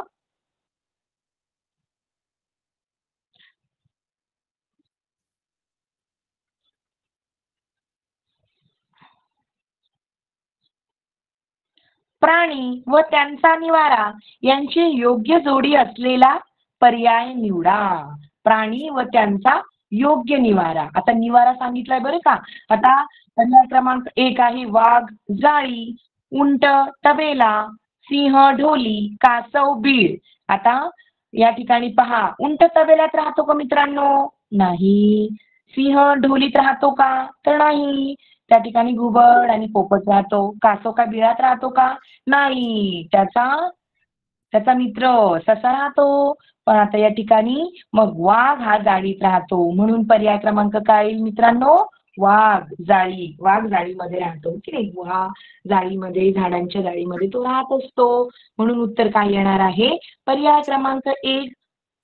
प्राणी व त्यांचा निवारा यांची योग्य जोडी असलेला पर्याय निवडा. प्राणी व त्यांचा योग्य निवारा. आता निवारा सांगितलाय बरं का. आता पर्याय क्रमांक 1 आहे वाघ, जाळी, उंट, तबेला, सिंह, ढोली, कासव, बीळ. आता या ठिकाणी पहा, उंट तबेल्यात राहतो का मित्रांनो? नाही. सिंह ढोलीत राहतो का? तर नाही. त्या ठिकाणी घुबड आणि पोपट राहतो. कासव का बिळात राहतो का? नाही. त्याचा मित्र ससा राहतो. पण आता या ठिकाणी मग वाघ हा जाळीत राहतो, म्हणून पर्याय क्रमांक काय येईल मित्रांनो? वाघ, जाळी. वाघ जाळीमध्ये राहतो की नाही, गुहा जाळीमध्ये, झाडांच्या जाळीमध्ये तो राहत असतो, म्हणून उत्तर काय येणार आहे? पर्याय क्रमांक 1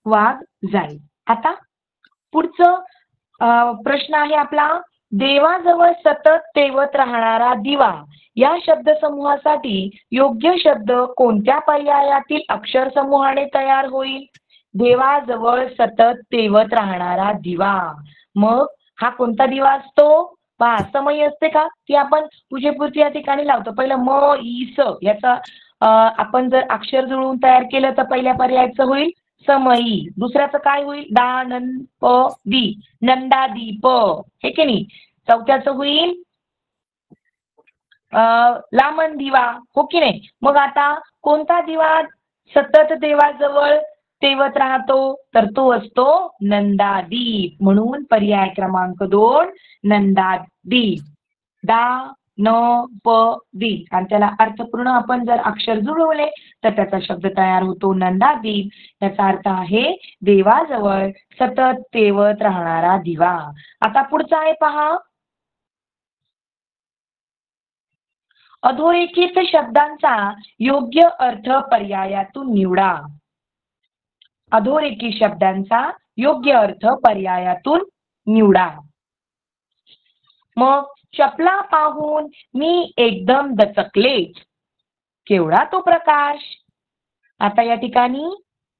वाघ, जाळी. आता पुढचं प्रश्न आहे आपला, देवाजवळ सतत तेवत राहणारा दिवा या शब्दसमूहासाठी योग्य शब्द कोणत्या पर्यायातील अक्षर समूहाने तयार होईल? देवाजवळ सतत तेवत राहणारा दिवा. मग हा कोणता दिवा असतो? पहा, समई असते का, ती आपण पूजेपुरती या ठिकाणी लावतो. पहिलं म ई स याचा आपण जर अक्षर जुळवून तयार केलं तर पहिल्या पर्यायाचं होईल समई. दुसऱ्याचं काय होईल? दा नं प दी, नंदादीप, हे की नाही. चौथ्याचं होईल लामण दिवा, हो की नाही. मग आता कोणता दिवा सतत देवाजवळ तेवत राहतो? तर तो असतो नंदादीप. म्हणून पर्याय क्रमांक 2 नंदादीप. दा न प दी, आणि त्याला अर्थपूर्ण आपण जर अक्षर जुळवले तर त्याचा शब्द तयार होतो नंदादीप. याचा अर्थ आहे देवाजवळ सतत तेवत राहणारा दिवा. आता पुढचा आहे पहा, अधोरेखित शब्दांचा योग्य अर्थ पर्यायातून निवडा. अधोरेखित शब्दांचा योग्य अर्थ पर्यायातून निवडा. मग चपला पाहून मी एकदम दचकलेच, केवढा तो प्रकाश. आता या ठिकाणी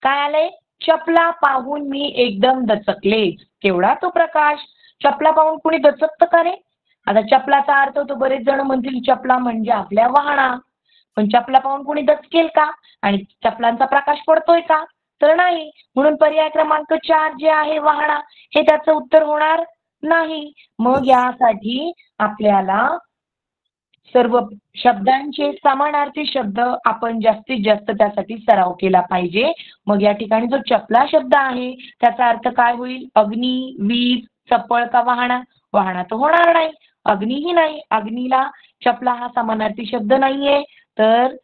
काय आलंय? चपला पाहून मी एकदम दचकलेच, केवढा तो प्रकाश. चपला पाहून कुणी दचकतं का रे? आता चपलाचा अर्थ होतो, बरेच जण म्हणतील चपला म्हणजे आपल्या वाहना, पण चपला पाहून कुणी दचकेल का? आणि चपलांचा प्रकाश पडतोय का? तर नाही. म्हणून पर्याय क्रमांक 4 जे आहे वाहना, हे त्याचं उत्तर होणार नाही. मग यासाठी आपल्याला सर्व शब्दांचे समानार्थी शब्द आपण जास्तीत जास्त त्यासाठी सराव केला पाहिजे. मग या ठिकाणी जो चपला शब्द आहे त्याचा अर्थ काय होईल? अग्नी, वीज, चपळ का वाहना? वाहना तर होणार नाही, अग्नीही नाही. अग्नीला चपला हा समानार्थी शब्द नाहीये. तर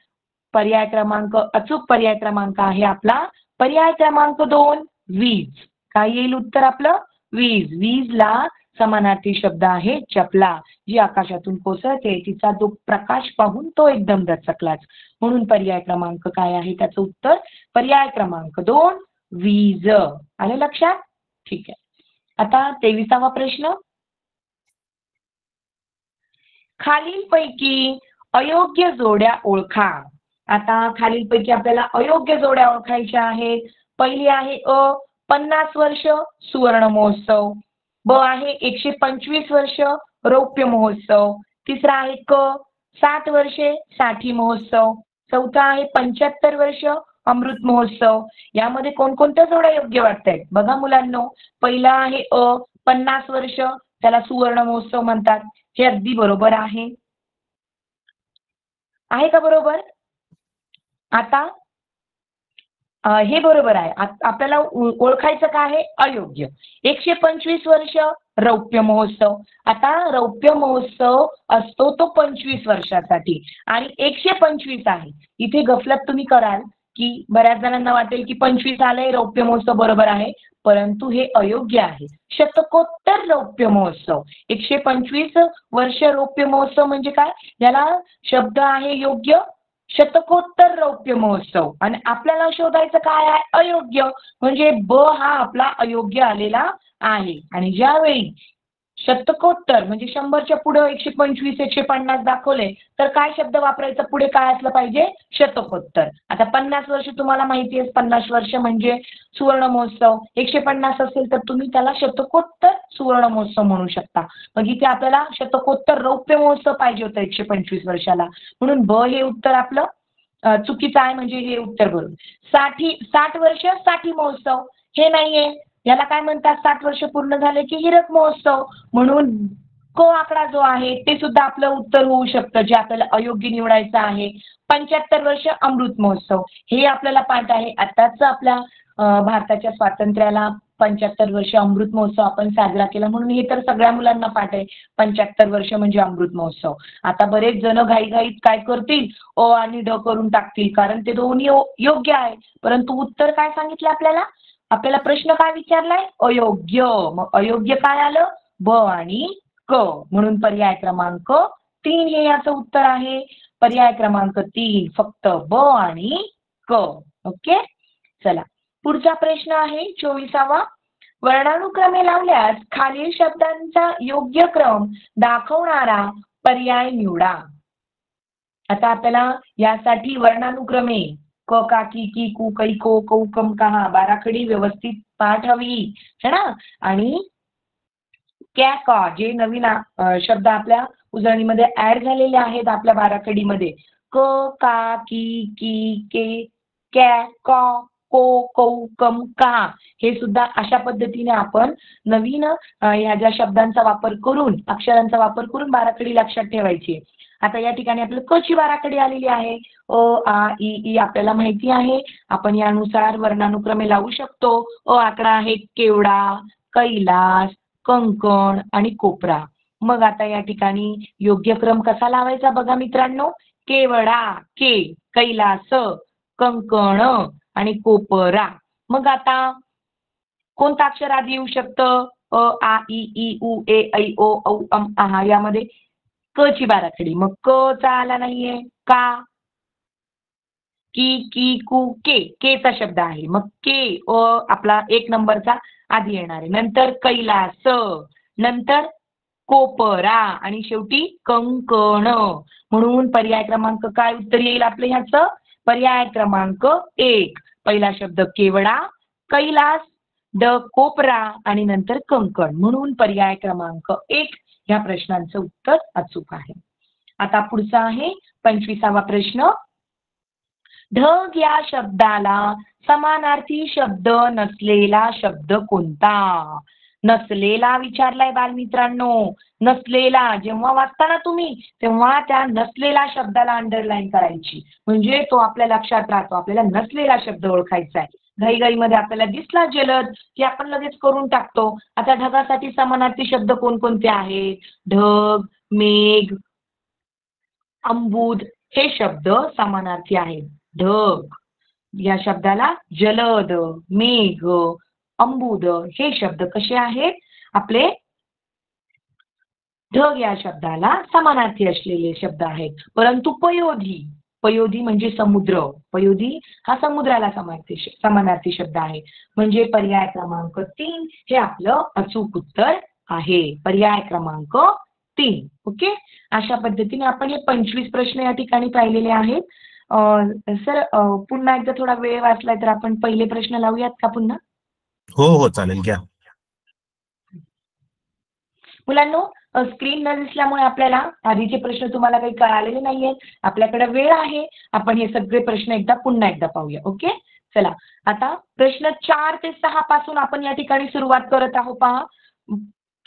पर्याय क्रमांक, अचूक पर्याय क्रमांक आहे आपला पर्याय क्रमांक 2 वीज. काय येईल उत्तर आपलं? वीज. वीजला समानार्थी शब्द आहे चपला, जी आकाशातून कोसळते, तिचा जो प्रकाश पाहून तो एकदम दचकलाच. म्हणून पर्याय क्रमांक काय आहे त्याचं उत्तर? पर्याय क्रमांक 2 वीज. आलं लक्षात? ठीक आहे. आता 23वा प्रश्न, खालीलपैकी अयोग्य जोड्या ओळखा. आता खालीलपैकी आपल्याला अयोग्य जोड्या ओळखायच्या आहेत. पहिली आहे अ 50 वर्ष सुवर्ण महोत्सव, ब आहे 125 वर्ष रौप्य महोत्सव, तिसरा आहे क 60 वर्षे साठी महोत्सव, चौथा आहे 75 वर्ष अमृत महोत्सव. यामध्ये कोणकोणत्या जोड्या योग्य वाटतायत बघा मुलांनो. पहिला आहे अ 50 वर्ष, त्याला सुवर्ण महोत्सव म्हणतात. हे अगदी बरोबर आहे. आहे का बरोबर? आता हे बरोबर आहे. आपल्याला ओळखायचं काय आहे? अयोग्य. 125 वर्ष रौप्य महोत्सव. आता रौप्य महोत्सव असतो तो 25 वर्षासाठी आणि 125 आहे. इथे गफलत तुम्ही कराल की बऱ्याच जणांना वाटेल की 25 आलंय, रौप्य महोत्सव बरोबर आहे, परंतु हे अयोग्य आहे. शतकोत्तर रौप्य महोत्सव. 125 वर्ष रौप्य महोत्सव म्हणजे काय? याला शब्द आहे योग्य शतकोत्तर रौप्य महोत्सव. आणि आपल्याला शोधायचं काय आहे? अयोग्य. म्हणजे ब हा आपला अयोग्य आलेला आहे. आणि ज्यावेळी शतकोत्तर म्हणजे 100च्या पुढे 125 150 दाखवले तर काय शब्द वापरायचा? पुढे काय असलं पाहिजे? शतकोत्तर. आता 50 वर्ष तुम्हाला माहिती आहे, 50 वर्ष म्हणजे सुवर्ण महोत्सव. 150 असेल तर तुम्ही त्याला शतकोत्तर सुवर्ण महोत्सव म्हणू शकता. मग इथे आपल्याला शतकोत्तर रौप्य महोत्सव पाहिजे होतं 125 वर्षाला, म्हणून ब हे उत्तर आपलं चुकीचं आहे. म्हणजे हे उत्तर बरोबर. 60 वर्ष साठी महोत्सव हे नाहीये. याला काय म्हणतात? 60 वर्ष पूर्ण झाले की हिरक महोत्सव. म्हणून क आकडा जो आहे ते सुद्धा आपलं उत्तर होऊ शकतं, जे आपल्याला अयोग्य निवडायचं आहे. 75 वर्ष अमृत महोत्सव हे आपल्याला पाठ आहे. आताच आपल्या भारताच्या स्वातंत्र्याला 75 वर्ष अमृत महोत्सव आपण साजरा केला, म्हणून हे तर सगळ्या मुलांना पाठ आहे. 75 वर्ष म्हणजे अमृत महोत्सव. आता बरेच जण घाईघाईत काय करतील? अ आणि ड करून टाकतील, कारण ते दोन्ही योग्य आहे. परंतु उत्तर काय सांगितलं आपल्याला? आपल्याला प्रश्न काय विचारलाय? अयोग्य. मग अयोग्य काय आलं? ब आणि क. म्हणून पर्याय क्रमांक 3 हे याचं उत्तर आहे. पर्याय क्रमांक 3 फक्त ब आणि क. ओके. चला पुढचा प्रश्न आहे 24वा. वर्णानुक्रमे लावल्यास खालील शब्दांचा योग्य क्रम दाखवणारा पर्याय निवडा. आता आपल्याला यासाठी वर्णानुक्रमे क का की की कु कै को कौ कम कहा बाराखडी व्यवस्थित पाठ हवी है ना. आणि क्या का जे नवीन शब्द आपल्या उजळणीमध्ये ऍड झालेले आहेत आपल्या बाराखडीमध्ये, क का की के क्या का को कौ कम का, हे सुद्धा अशा पद्धतीने आपण नवीन ह्या ज्या शब्दांचा वापर करून अक्षरांचा वापर करून बाराखडी लक्षात ठेवायची. आता या ठिकाणी आपल्याला क ची बाराखडी आलेली आहे. अ आ इ ई आपल्याला माहिती आहे. आपण यानुसार वर्णानुक्रमे लावू शकतो. अ आकडा आहे केवडा, कैलास, कंकण आणि कोपरा. मग आता या ठिकाणी योग्य क्रम कसा लावायचा बघा मित्रांनो. केवडा के, कैलास, कंकण आणि कोपरा. मग आता कोणतं अक्षर आधी येऊ शकतं. अ आ इ ई उ ए ऐ ओ औ अम आहा यामध्ये क ची बाराखडी. मग क चा आला नाहीये का. की कु के चा शब्द आहे. मग के आपला 1 नंबरचा आधी येणार आहे. नंतर कैलास, नंतर कोपरा आणि शेवटी कंकण. म्हणून पर्याय क्रमांक काय उत्तर येईल आपलं ह्याचं. पर्याय क्रमांक 1 पहिला शब्द केवडा, कैलास, ड कोपरा आणि नंतर कंकण. म्हणून पर्याय क्रमांक 1 ह्या प्रश्नांचं उत्तर अचूक आहे. आता पुढचा आहे 25वा प्रश्न. ढग या शब्दाला समानार्थी शब्द नसलेला शब्द कोणता. नसलेला विचारलाय बालमित्रांनो. नसलेला जेव्हा वाचताना तुम्ही तेव्हा त्या नसलेला शब्दाला अंडरलाईन करायची, म्हणजे तो आपल्या लक्षात राहतो. आपल्याला नसलेला शब्द ओळखायचा आहे. घाईघाईमध्ये आपल्याला दिसला जलद की आपण लगेच करून टाकतो. आता ढगासाठी समानार्थी शब्द कोणकोणते आहेत. ढग, मेघ, अंबुद हे शब्द समानार्थी आहेत. ढग या शब्दाला जलद, मेघ, अंबुद हे शब्द कसे आहेत आपले. ढग या शब्दाला समानार्थी असलेले शब्द आहेत. परंतु पयोधी म्हणजे समुद्र. पयोधी हा समुद्राला समानार्थी शब्द आहे. म्हणजे पर्याय क्रमांक 3 हे आपलं अचूक उत्तर आहे. पर्याय क्रमांक 3. ओके. अशा पद्धतीने आपण हे 25 प्रश्न या ठिकाणी पाहिलेले आहेत. सर पुन्हा एकदा थोडा वेळ वाचलाय तर आपण पहिले प्रश्न लावूयात का पुन्हा. हो चालेल घ्या. मुलांनो स्क्रीन न दिसल्यामुळे आपल्याला आधीचे प्रश्न तुम्हाला काही कळालेले नाहीये. आपल्याकडे वेळ आहे. आपण हे सगळे प्रश्न पुन्हा एकदा पाहूया. ओके. चला आता प्रश्न 4 ते 6 पासून आपण या ठिकाणी सुरुवात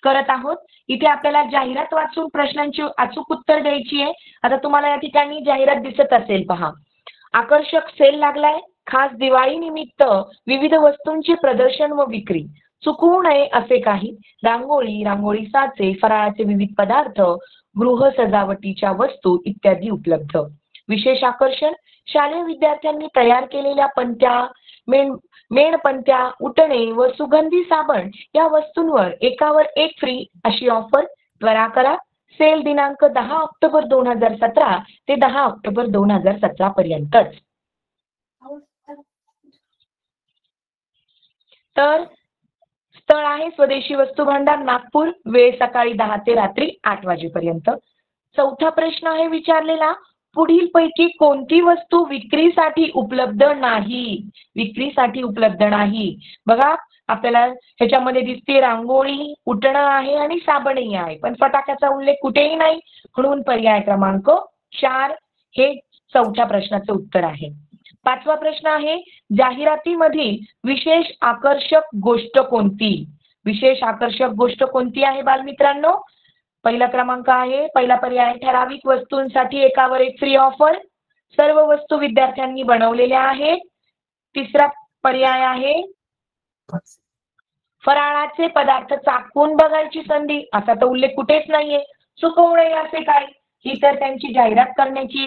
करत आहोत. इथे आपल्याला जाहिरात वाचून प्रश्नांची अचूक उत्तर द्यायची आहे. आता तुम्हाला या ठिकाणी जाहिरात दिसत असेल पहा. आकर्षक सेल लागलाय. खास दिवाळी निमित्त विविध वस्तूंचे प्रदर्शन व विक्री. चुकवू नये असे काही. रांगोळी साचे, फराळाचे विविध पदार्थ, गृह सजावटीच्या वस्तू इत्यादी उपलब्ध. विशेष आकर्षण शालेय विद्यार्थ्यांनी तयार केलेल्या पंत्या, मेणपंत्या, उटणे व सुगंधी साबण या वस्तूंवर एकावर एक फ्री अशी ऑफर. त्वरा करा. सेल दिनांक 10 ऑक्टोबर 2017 ते 10 ऑक्टोबर 2017 पर्यंतच. तर स्थळ आहे स्वदेशी वस्तू भांडार नागपूर. वेळ सकाळी 10 ते रात्री 8 वाजेपर्यंत. चौथा प्रश्न आहे विचारलेला. पुढील पैकी कोणती वस्तू विक्रीसाठी उपलब्ध नाही. विक्रीसाठी उपलब्ध नाही. बघा आपल्याला ह्याच्यामध्ये दिसते रांगोळी, उटणं आहे आणि साबणही आहे, पण फटाक्याचा उल्लेख कुठेही नाही. म्हणून पर्याय क्रमांक 4 हे चौथ्या प्रश्नाचं उत्तर आहे. 5वा प्रश्न आहे. जाहिरातीमधील विशेष आकर्षक गोष्ट कोणती. विशेष आकर्षक गोष्ट कोणती आहे बालमित्रांनो. पहिला क्रमांक आहे. पहिला पर्याय ठराविक वस्तूंसाठी एकावर एक फ्री ऑफर. सर्व वस्तू विद्यार्थ्यांनी बनवलेल्या आहेत. तिसरा पर्याय आहे फराळाचे पदार्थ चाखून बघायची संधी. असा तर उल्लेख कुठेच नाहीये. चुकवू नये असे काय, ही तर त्यांची जाहिरात करण्याची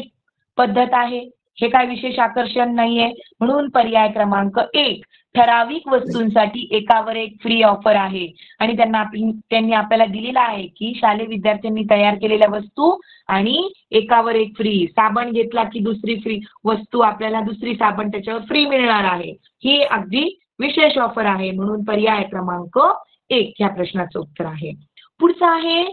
पद्धत आहे. हे काय विशेष आकर्षण नाहीये. म्हणून पर्याय क्रमांक 1 ठराविक वस्तूंसाठी एकावर एक फ्री ऑफर आहे. आणि त्यांनी आपल्याला दिलेला आहे की शालेय विद्यार्थ्यांनी तयार केलेल्या वस्तू आणि एकावर एक फ्री. साबण घेतला की दुसरी फ्री वस्तू आपल्याला दुसरी साबण त्याच्यावर फ्री मिळणार आहे. ही अगदी विशेष ऑफर आहे, म्हणून पर्याय क्रमांक 1 ह्या प्रश्नाचं उत्तर आहे. पुढचा आहे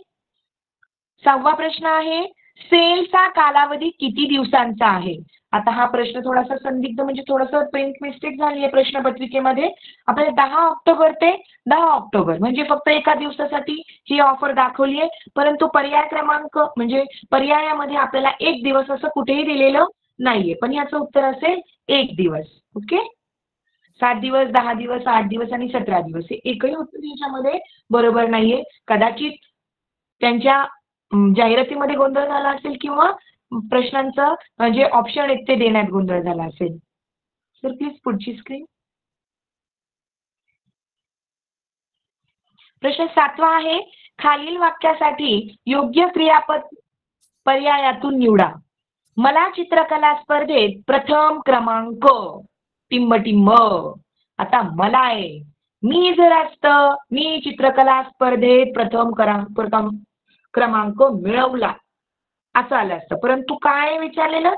6वा प्रश्न आहे, सेलचा कालावधी किती दिवसांचा आहे? आता हा प्रश्न थोडासा संदिग्ध, म्हणजे थोडंसं प्रिंट मिस्टेक झाली आहे प्रश्नपत्रिकेमध्ये. आपल्याला 10 ऑक्टोबर ते 10 ऑक्टोबर म्हणजे फक्त एका दिवसासाठी ही ऑफर दाखवली आहे, परंतु पर्याय क्रमांक म्हणजे पर्यायामध्ये आपल्याला 1 दिवस असं कुठेही दिलेलं नाहीये, पण याचं उत्तर असेल 1 दिवस. ओके, 7 दिवस, 10 दिवस, 8 दिवस आणि 17 दिवस हे एकही उत्तर याच्यामध्ये बरोबर नाहीये. कदाचित त्यांच्या जाहिरातीमध्ये गोंधळ झाला असेल किंवा प्रश्नांचं जे ऑप्शन आहेत ते देण्यात गोंधळ झाला असेल. सर प्लीज पुढची स्क्रीन. प्रश्न 7वा आहे, खालील वाक्यासाठी योग्य क्रियापद पर्यायातून निवडा. मला चित्रकला स्पर्धेत प्रथम क्रमांक. टिंब टिंब. आता मला आहे, मी जर असतं मी चित्रकला स्पर्धेत प्रथम क्रमांक मिळवला असं आलं असतं, परंतु काय विचारलेलं,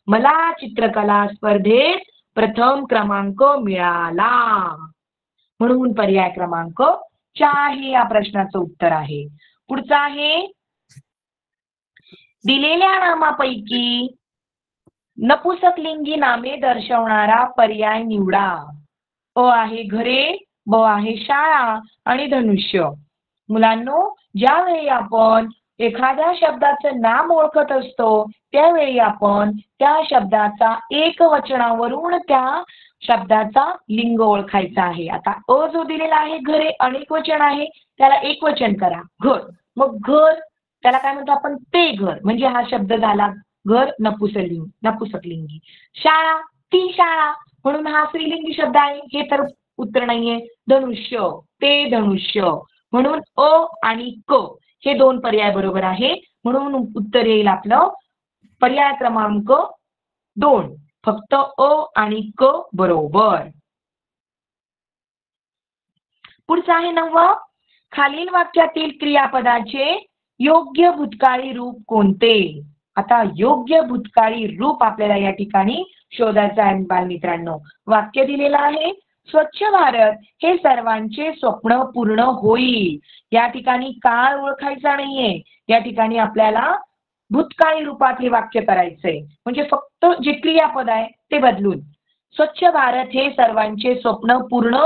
मला चित्रकला स्पर्धेत प्रथम क्रमांक मिळाला, म्हणून पर्याय क्रमांक 4 हे या प्रश्नाचं उत्तर आहे. पुढचं आहे, दिलेल्या नामापैकी नपुसकलिंगी नामे दर्शवणारा पर्याय निवडा. अ आहे घरे, ब आहे शाळा आणि धनुष्य. मुलांनो, ज्यावेळी आपण एखाद्या शब्दाचं नाम ओळखत असतो त्यावेळी आपण त्या शब्दाचा एकवचनावरून त्या शब्दाचा लिंग ओळखायचा आहे. आता अ जो दिलेला आहे घरे अनेक वचन आहे, त्याला एकवचन करा घर. मग घर त्याला काय म्हणतो आपण, ते घर, म्हणजे हा शब्द झाला घर नपुसकलिंगी. शाळा ती शाळा, म्हणून हा स्त्रीलिंगी शब्द आहे, हे तर उत्तर नाहीये. धनुष्य ते धनुष्य, म्हणून अ आणि क हे 2 पर्याय बरोबर आहे, म्हणून उत्तर येईल आपलं पर्याय क्रमांक 2, फक्त अ आणि क बरोबर. पुढचं आहे 9वा, खालील वाक्यातील क्रियापदाचे योग्य भूतकाळी रूप कोणते? आता योग्य भूतकाळी रूप आपल्याला या ठिकाणी शोधायचं आहे बालमित्रांनो. वाक्य दिलेलं आहे, स्वच्छ भारत हे सर्वांचे स्वप्न पूर्ण होईल. या ठिकाणी काळ ओळखायचा नाहीये, या ठिकाणी आपल्याला भूतकाळी रूपात हे वाक्य करायचंय, म्हणजे फक्त जे क्रियापद आहे ते बदलून. स्वच्छ भारत हे सर्वांचे स्वप्न पूर्ण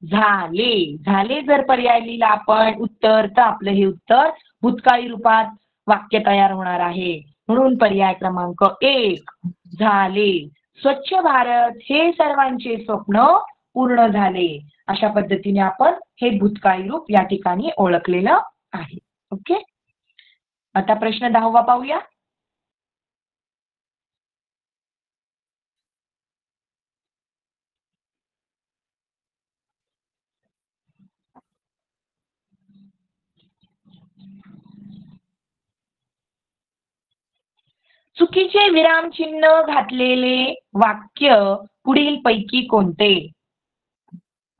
झाले जर पर्याय लिहिला आपण उत्तर, तर आपलं हे उत्तर भूतकाळी रूपात वाक्य तयार होणार आहे, म्हणून पर्याय क्रमांक 1 झाले. स्वच्छ भारत हे सर्वांचे स्वप्न पूर्ण झाले. अशा पद्धतीने आपण हे भूतकाळी रूप या ठिकाणी ओळखलेलं आहे. ओके, आता प्रश्न 10वा पाहूया. चुकीचे विरामचिन्ह घातलेले वाक्य पुढील पैकी कोणते?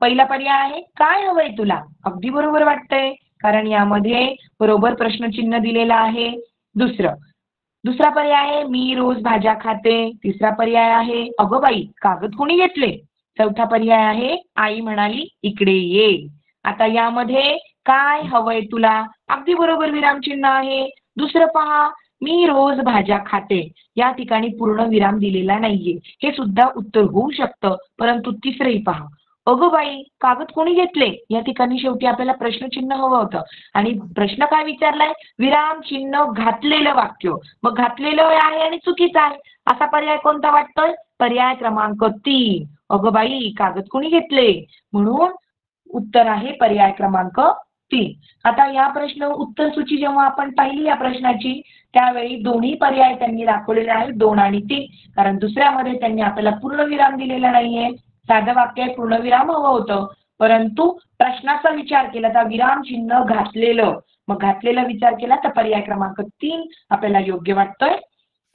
पहिला पर्याय आहे, काय हवंय तुला? अगदी बरोबर वाटतंय, कारण यामध्ये बरोबर प्रश्नचिन्ह दिलेलं आहे. दुसरा पर्याय आहे, मी रोज भाज्या खाते. तिसरा पर्याय आहे, अगं बाई कागद कोणी घेतले? चौथा पर्याय आहे, आई म्हणाली इकडे ये. आता यामध्ये काय हवंय तुला अगदी बरोबर विरामचिन्ह आहे. दुसरं पहा, मी रोज भाज्या खाते, या ठिकाणी पूर्ण विराम दिलेला नाहीये, हे सुद्धा उत्तर होऊ शकतं, परंतु तिसरंही पहा, अगं बाई कागद कोणी घेतले, या ठिकाणी शेवटी आपल्याला प्रश्नचिन्ह हवं होतं आणि प्रश्न काय विचारलाय, विराम चिन्ह घातलेलं वाक्य. मग घातलेलं आहे आणि चुकीचं आहे, असा पर्याय कोणता वाटतोय? पर्याय क्रमांक 3, अगं बाई कागद कोणी घेतले, म्हणून उत्तर आहे पर्याय क्रमांक 3. आता या प्रश्न उत्तर सूची जेव्हा आपण पाहिली या प्रश्नाची, त्यावेळी दोन्ही पर्याय त्यांनी दाखवलेले आहेत 2 आणि 3, कारण दुसऱ्यामध्ये त्यांनी आपल्याला पूर्णविराम दिलेला नाहीये, साधं वाक्य पूर्णविराम हवं होतं, परंतु प्रश्नाचा विचार केला तर विराम चिन्ह घातलेलं, मग घातलेला विचार केला तर पर्याय क्रमांक 3 आपल्याला योग्य वाटतोय.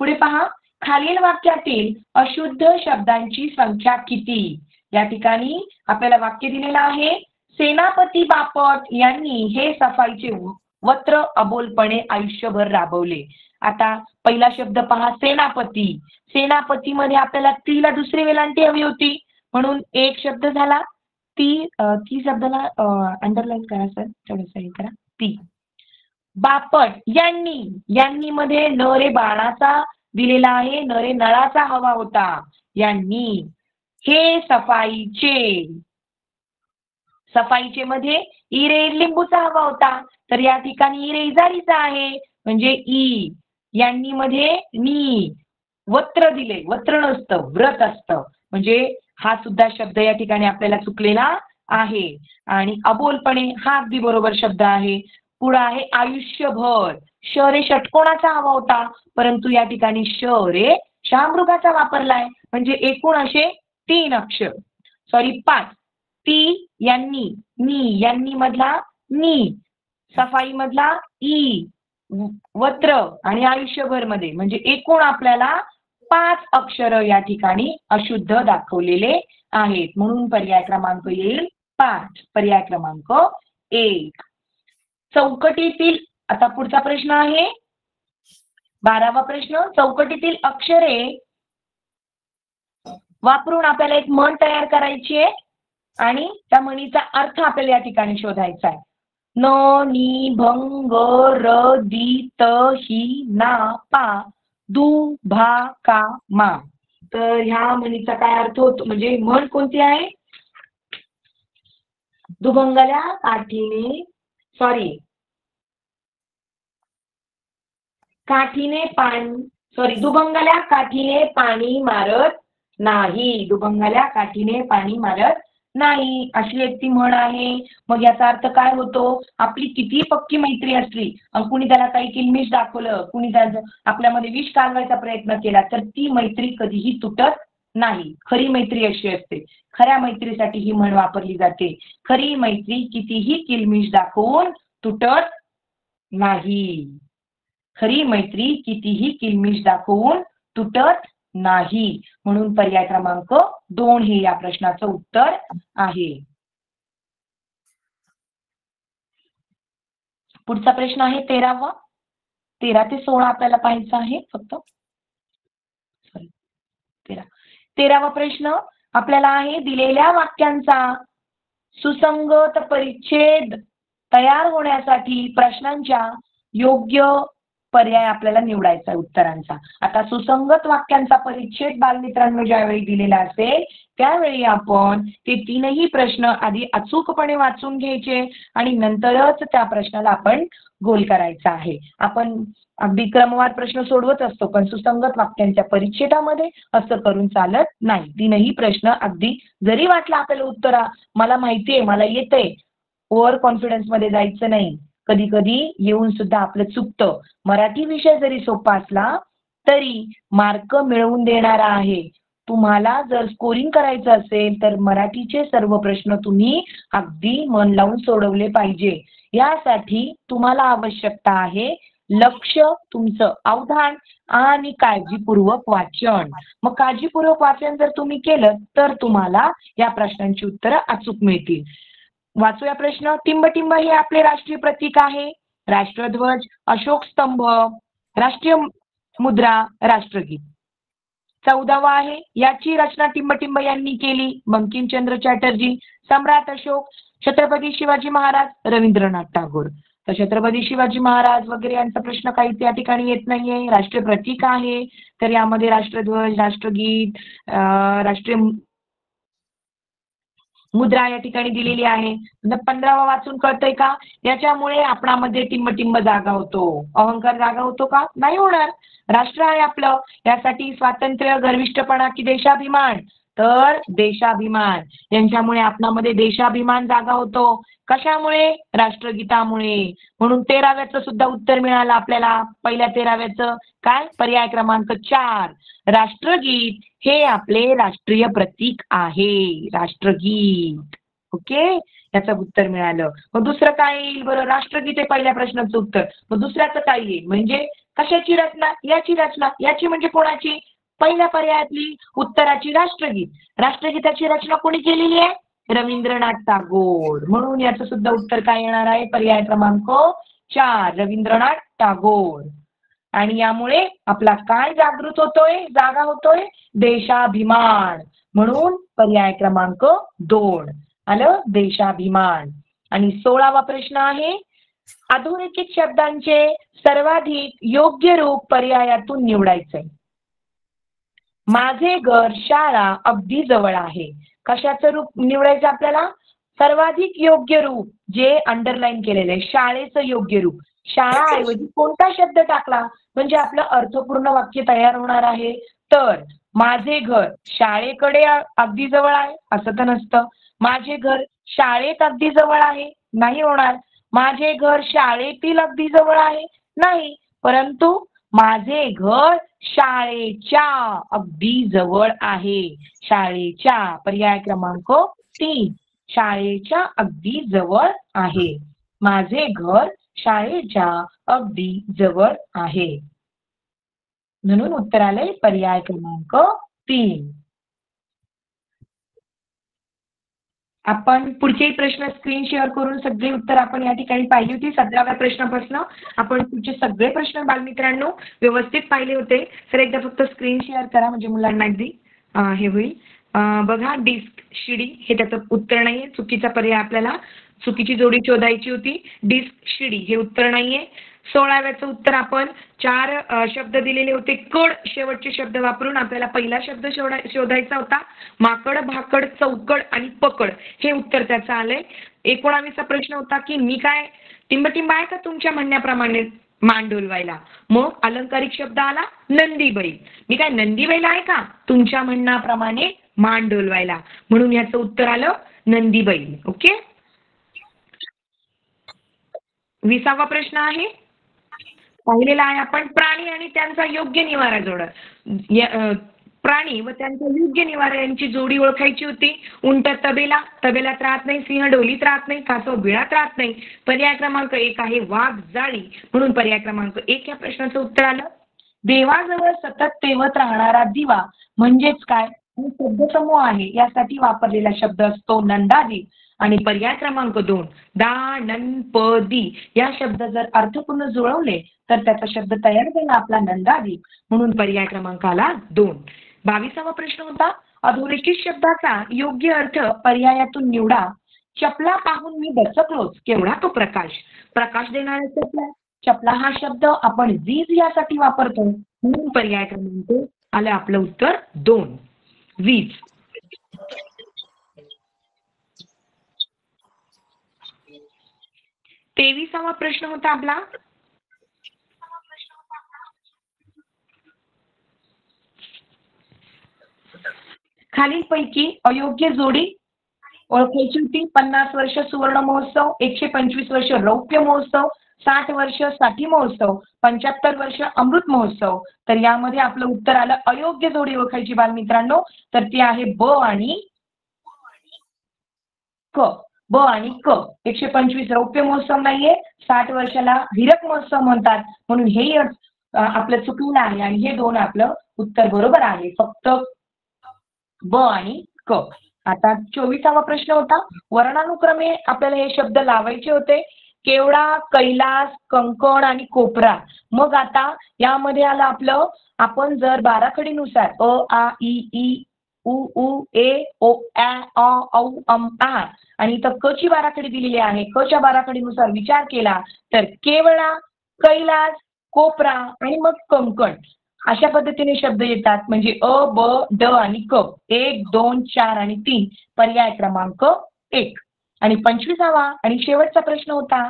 पुढे पहा, खालील वाक्यातील अशुद्ध शब्दांची संख्या किती? या ठिकाणी आपल्याला वाक्य दिलेलं आहे, सेनापती बापट यांनी हे सफाईचे वत्र अबोलपणे आयुष्यभर राबवले. आता पहिला शब्द पहा, सेनापती. सेनापतीमध्ये आपल्याला तीला दुसरी वेलांटी हवी होती, म्हणून एक शब्द झाला. ती शब्दाला अंडरलाईन करा सर, थोडंसं हे करा. ती. बापट, यांनी मध्ये न रे बाणाचा दिलेला आहे, न रे नळाचा हवा होता. यांनी. हे सफाईचे मध्ये ई रे लिंबूचा हवा होता, तर या ठिकाणी ई रे इजारीचा आहे, म्हणजे ई. यांनी मध्ये नी. वत्र दिले, वत्र नसतं, व्रत असतं, म्हणजे हा सुद्धा शब्द या ठिकाणी आपल्याला चुकलेला आहे. आणि अबोलपणे हा अगदी बरोबर शब्द आहे. पुढे आहे आयुष्यभर. श रे षटकोणाचा हवा होता, परंतु या ठिकाणी श रे शहामृगाचा वापरलाय, म्हणजे एकूण असे 3 अक्षर, सॉरी 5. ती, यांनी मधला नी, सफाई मधला ई, वत्र आणि आयुष्यभर मध्ये, म्हणजे एकूण आपल्याला 5 अक्षर या ठिकाणी अशुद्ध दाखवलेले आहेत. म्हणून पर्याय क्रमांक येईल 5. पर्याय क्रमांक 1. चौकटीतील, आता पुढचा प्रश्न आहे 12वा प्रश्न. चौकटीतील अक्षरे वापरून आपल्याला एक म्हण तयार करायची आहे आणि त्या म्हणीचा अर्थ आपल्याला या ठिकाणी शोधायचा आहे. न, नी, भंग, र, दी, त, ही, ना, पा, दु, भा, का, मा. तर ह्या म्हणीचा काय अर्थ होतो, म्हणजे म्हण कोणती आहे? दुभंगल्या काठीने, दुभंगल्या काठीने पाणी मारत नाही. दुभंगल्या काठीने पाणी मारत नाही, अशी एक ती म्हण आहे. मग याचा अर्थ काय होतो? आपली किती पक्की मैत्री असली, कुणी त्याला काही किलमिश दाखवलं, कुणी आपल्यामध्ये विष कालवायचा प्रयत्न केला, तर ती मैत्री कधीही तुटत नाही. खरी मैत्री अशी असते. खऱ्या मैत्रीसाठी ही म्हण वापरली जाते. खरी मैत्री कितीही किलमिश दाखवून तुटत नाही. खरी मैत्री कितीही किलमिश दाखवून तुटत नाही. म्हणून पर्याय क्रमांक 2 हे या प्रश्नाचं उत्तर आहे. पुढचा प्रश्न आहे 13वा. 13 ते 16 आपल्याला पाहायचं आहे फक्त. 13वा प्रश्न आपल्याला आहे, दिलेल्या वाक्यांचा सुसंगत परिच्छेद तयार होण्यासाठी प्रश्नांच्या योग्य पर्याय आपल्याला निवडायचा आहे उत्तरांचा. आता सुसंगत वाक्यांचा परिच्छेद बालमित्रांनो ज्यावेळी दिलेला असेल त्यावेळी आपण ते 3ही प्रश्न आधी अचूकपणे वाचून घ्यायचे आणि नंतरच त्या प्रश्नाला आपण गोल करायचा आहे. आपण अगदी क्रमवार प्रश्न सोडवत असतो, पण सुसंगत वाक्यांच्या परिच्छेदामध्ये असं करून चालत नाही. 3ही प्रश्न अगदी जरी वाटलं आपल्याला उत्तर मला माहितीये, मला येतंय, ओव्हर कॉन्फिडन्स मध्ये जायचं नाही. कधी कधी येऊन सुद्धा आपलं चुकतं. मराठी विषय जरी सोपा असला तरी मार्क मिळवून देणारा आहे. तुम्हाला जर स्कोरिंग करायचं असेल तर मराठीचे सर्व प्रश्न तुम्ही अगदी मन लावून सोडवले पाहिजे. यासाठी तुम्हाला आवश्यकता आहे लक्ष, तुमचं अवधान आणि काळजीपूर्वक वाचन. मग काळजीपूर्वक वाचन जर तुम्ही केलं तर तुम्हाला या प्रश्नांची उत्तरं अचूक मिळतील. वाचूया प्रश्न. टिंबटिंब हे आपले राष्ट्रीय प्रतीक आहे. राष्ट्रध्वज, अशोक स्तंभ, राष्ट्रीय मुद्रा, राष्ट्रगीत. 14वा आहे, याची रचना टिंबटिंब यांनी केली. बंकिमचंद्र चॅटर्जी, सम्राट अशोक, छत्रपती शिवाजी महाराज, रवींद्रनाथ टागोर. तर छत्रपती शिवाजी महाराज वगैरे यांचा प्रश्न काहीच या ठिकाणी येत नाहीये. राष्ट्रीय प्रतीक आहे, तर यामध्ये राष्ट्रध्वज, राष्ट्रगीत, राष्ट्रीय मुद्रा या ठिकाणी दिलेली आहे. 15वा वाचून कळतंय का? याच्यामुळे आपणामध्ये टिंबटिंब जागा होतो, अहंकार जागा होतो का? नाही होणार. राष्ट्र आहे आपलं, यासाठी स्वातंत्र्य, गर्विष्ठपणा की देशाभिमान? तर देशाभिमान. यांच्यामुळे आपणामध्ये देशाभिमान जागा होतो. कशामुळे? राष्ट्रगीतामुळे. म्हणून 13व्याचं सुद्धा उत्तर मिळालं आपल्याला. पहिल्या 13व्याचं काय? पर्याय क्रमांक 4. राष्ट्रगीत हे आपले राष्ट्रीय प्रतीक आहे. राष्ट्रगीत. ओके, याचं उत्तर मिळालं. मग दुसरं काय येईल बरं? राष्ट्रगीत आहे पहिल्या प्रश्नाचं उत्तर. मग दुसऱ्याचं काय येईल? म्हणजे कशाची रचना? याची रचना. याची म्हणजे कोणाची? पहिल्या पर्यायातली उत्तराची राष्ट्रगीत. राष्ट्रगीताची रचना कोणी केलेली आहे? रवींद्रनाथ टागोर. म्हणून याचं सुद्धा उत्तर काय येणार आहे? पर्याय क्रमांक 4, रवींद्रनाथ टागोर. आणि यामुळे आपला काय जागृत होतोय, जागा होतोय? देशाभिमान. म्हणून पर्याय क्रमांक 2 आलं देशाभिमान. आणि 16वा प्रश्न आहे, अधोरेखित शब्दांचे सर्वाधिक योग्य रूप पर्यायातून निवडायचे. माझे घर शाळा अगदी जवळ आहे. कशाचं रूप निवडायचं आपल्याला? सर्वाधिक योग्य रूप जे अंडरलाईन केलेले शाळेचं योग्य रूप. शाळाऐवजी कोणता शब्द टाकला म्हणजे आपलं अर्थपूर्ण वाक्य तयार होणार आहे? तर माझे घर शाळेकडे अगदी जवळ आहे असं तर नसतं. माझे घर शाळेत अगदी जवळ आहे नाही होणार. माझे घर शाळेतील अगदी जवळ आहे नाही. परंतु माझे घर शाळेच्या अगदी जवळ आहे. शाळेच्या पर्याय क्रमांक 3 शाळेच्या अगदी जवळ आहे. माझे घर शाळेच्या अगदी जवळ आहे. म्हणून उत्तर आले पर्याय क्रमांक 3. आपण पुढचे प्रश्न स्क्रीन शेअर करून सगळे उत्तर आपण या ठिकाणी पाहिली होती. 17व्या प्रश्नापासून आपण पुढचे सगळे प्रश्न बालमित्रांनो व्यवस्थित पाहिले होते. तर एकदा फक्त स्क्रीन शेअर करा म्हणजे मुलांना अगदी हे होईल. बघा डिस्क शिडी हे त्याचं उत्तर नाहीये. चुकीचा पर्याय आपल्याला चुकीची जोडी शोधायची होती. डिस्क शिडी हे उत्तर नाहीये. 16व्याचं उत्तर आपण 4 शब्द दिलेले होते. कड शेवटचे शब्द वापरून आपल्याला पहिला शब्द शोधायचा होता. माकड, भाकड, चौकड आणि पकड हे उत्तर त्याचं आलंय. 19वा प्रश्न होता की मी काय टिंबटिंब आहे का तुमच्या म्हणण्याप्रमाणे मान डोलवायला? मग अलंकारिक शब्द आला नंदी बैल. मी काय नंदी बैल आहे का तुमच्या म्हणण्याप्रमाणे मान डोलवायला? म्हणून याचं उत्तर आलं नंदी बैल. ओके. 20वा प्रश्न आहे पाहिलेला आहे आपण प्राणी आणि त्यांचा योग्य निवारा जोड. प्राणी व त्यांचा योग्य निवारा यांची जोडी ओळखायची होती. उंट तबेला, तबेलात राहत नाही. सिंह डोलीत राहत नाही. कासव बिळात राहत नाही. पर्याय क्रमांक 1 आहे वाघ जाळी. म्हणून पर्याय क्रमांक 1 या प्रश्नाचं उत्तर आलं. देवाजवळ सतत तेवत राहणारा दिवा म्हणजेच काय? शब्दसमूह आहे यासाठी वापरलेला शब्द असतो नंदादीप. आणि पर्याय क्रमांक 2 दानंपदी या शब्द जर अर्थपूर्ण जुळवले तर त्याचा शब्द तयार झाला आपला नंदादीप. म्हणून पर्याय क्रमांक आला 2. 22वा प्रश्न होता अधोरेखित शब्दाचा योग्य अर्थ पर्यायातून निवडा. चपला पाहून मी दचकलोच केवढा तो प्रकाश. प्रकाश देणाऱ्या चपला. चपला हा शब्द आपण वीज यासाठी वापरतो. म्हणून पर्याय क्रमांक आलं आपलं उत्तर 2 वीज. 23वा प्रश्न होता आपला खालीलपैकी अयोग्य जोडी ओळखायची होती. 50 वर्ष सुवर्ण महोत्सव, 125 वर्ष रौप्य महोत्सव, 60 वर्ष साठी महोत्सव, 75 वर्ष अमृत महोत्सव. तर यामध्ये आपलं उत्तर आलं अयोग्य जोडी ओळखायची बालमित्रांनो. तर ती आहे ब आणि क. ब आणि क. 125 रौप्य महोत्सव नाहीये. 60 वर्षाला हीरक महोत्सव म्हणतात. म्हणून हे आपलं चुकलं आहे आणि हे 2 आपलं उत्तर बरोबर आहे. फक्त ब आणि क. आता 24वा प्रश्न होता वर्णानुक्रमे आपल्याला हे शब्द लावायचे होते. केवडा, कैलास, कंकण आणि कोपरा. मग आता यामध्ये आलं आपलं आपण जर बाराखडीनुसार अ आ इ ई उ उ ए ओ ä अ औ अम आ आणि इथं क ची बाराखडी दिलेली आहे. क च्या बाराखडीनुसार विचार केला तर केवळा, कैलास, कोपरा आणि मग कंकण अशा पद्धतीने शब्द येतात. म्हणजे अ ब ड आणि क. 1 2 4 आणि 3 पर्याय क्रमांक 1. आणि 25वा आणि शेवटचा प्रश्न होता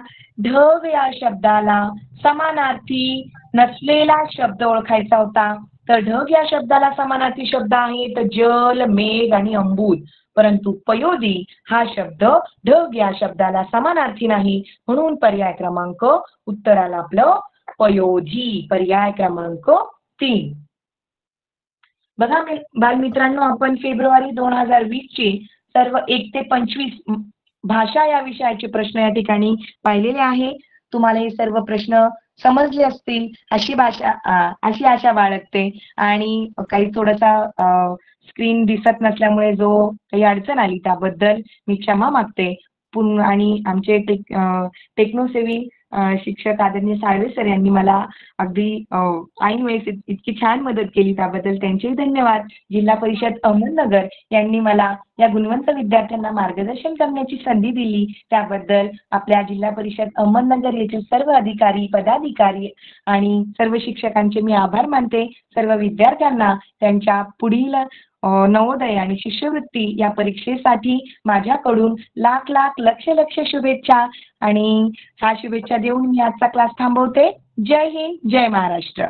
ढग या शब्दाला समानार्थी नसलेला शब्द ओळखायचा होता. तर ढग या शब्दाला समानार्थी शब्द आहेत जल, मेघ आणि अंबुज. परंतु पयोधी हा शब्द ढग या शब्दाला समानार्थी नाही. म्हणून पर्याय क्रमांक उत्तराला आपलं पयोधी. पर्याय क्रमांक 3. बघा बालमित्रांनो आपण फेब्रुवारी 2020 चे सर्व 1 ते 25 भाषा या विषयाचे प्रश्न या ठिकाणी पाहिलेले आहे. तुम्हाला हे सर्व प्रश्न समजले असतील अशी आशा बाळगते. आणि काही थोडासा स्क्रीन दिसत नसल्यामुळे जो काही अडचण आली त्याबद्दल मी क्षमा मागते. आणि आमचे टेक्नोसेवी शिक्षक आदरणीय साळवे सर यांनी मला अगदी ऐन वेळेस इतकी छान मदत केली, त्याबद्दल त्यांचेही धन्यवाद. जिल्हा परिषद अहमदनगर यांनी मला या गुणवंत विद्यार्थ्यांना मार्गदर्शन करण्याची संधी दिली, त्याबद्दल आपल्या जिल्हा परिषद अहमदनगर येथील सर्व अधिकारी, पदाधिकारी आणि सर्व शिक्षकांचे मी आभार मानते. सर्व विद्यार्थ्यांना त्यांच्या पुढील नवोदय आणि शिष्यवृत्ती या परीक्षेसाठी माझ्याकडून लाख लाख लक्ष लक्ष शुभेच्छा. आणि हा शुभेच्छा देऊन मी आजचा क्लास थांबवते. जय हिंद, जय महाराष्ट्र.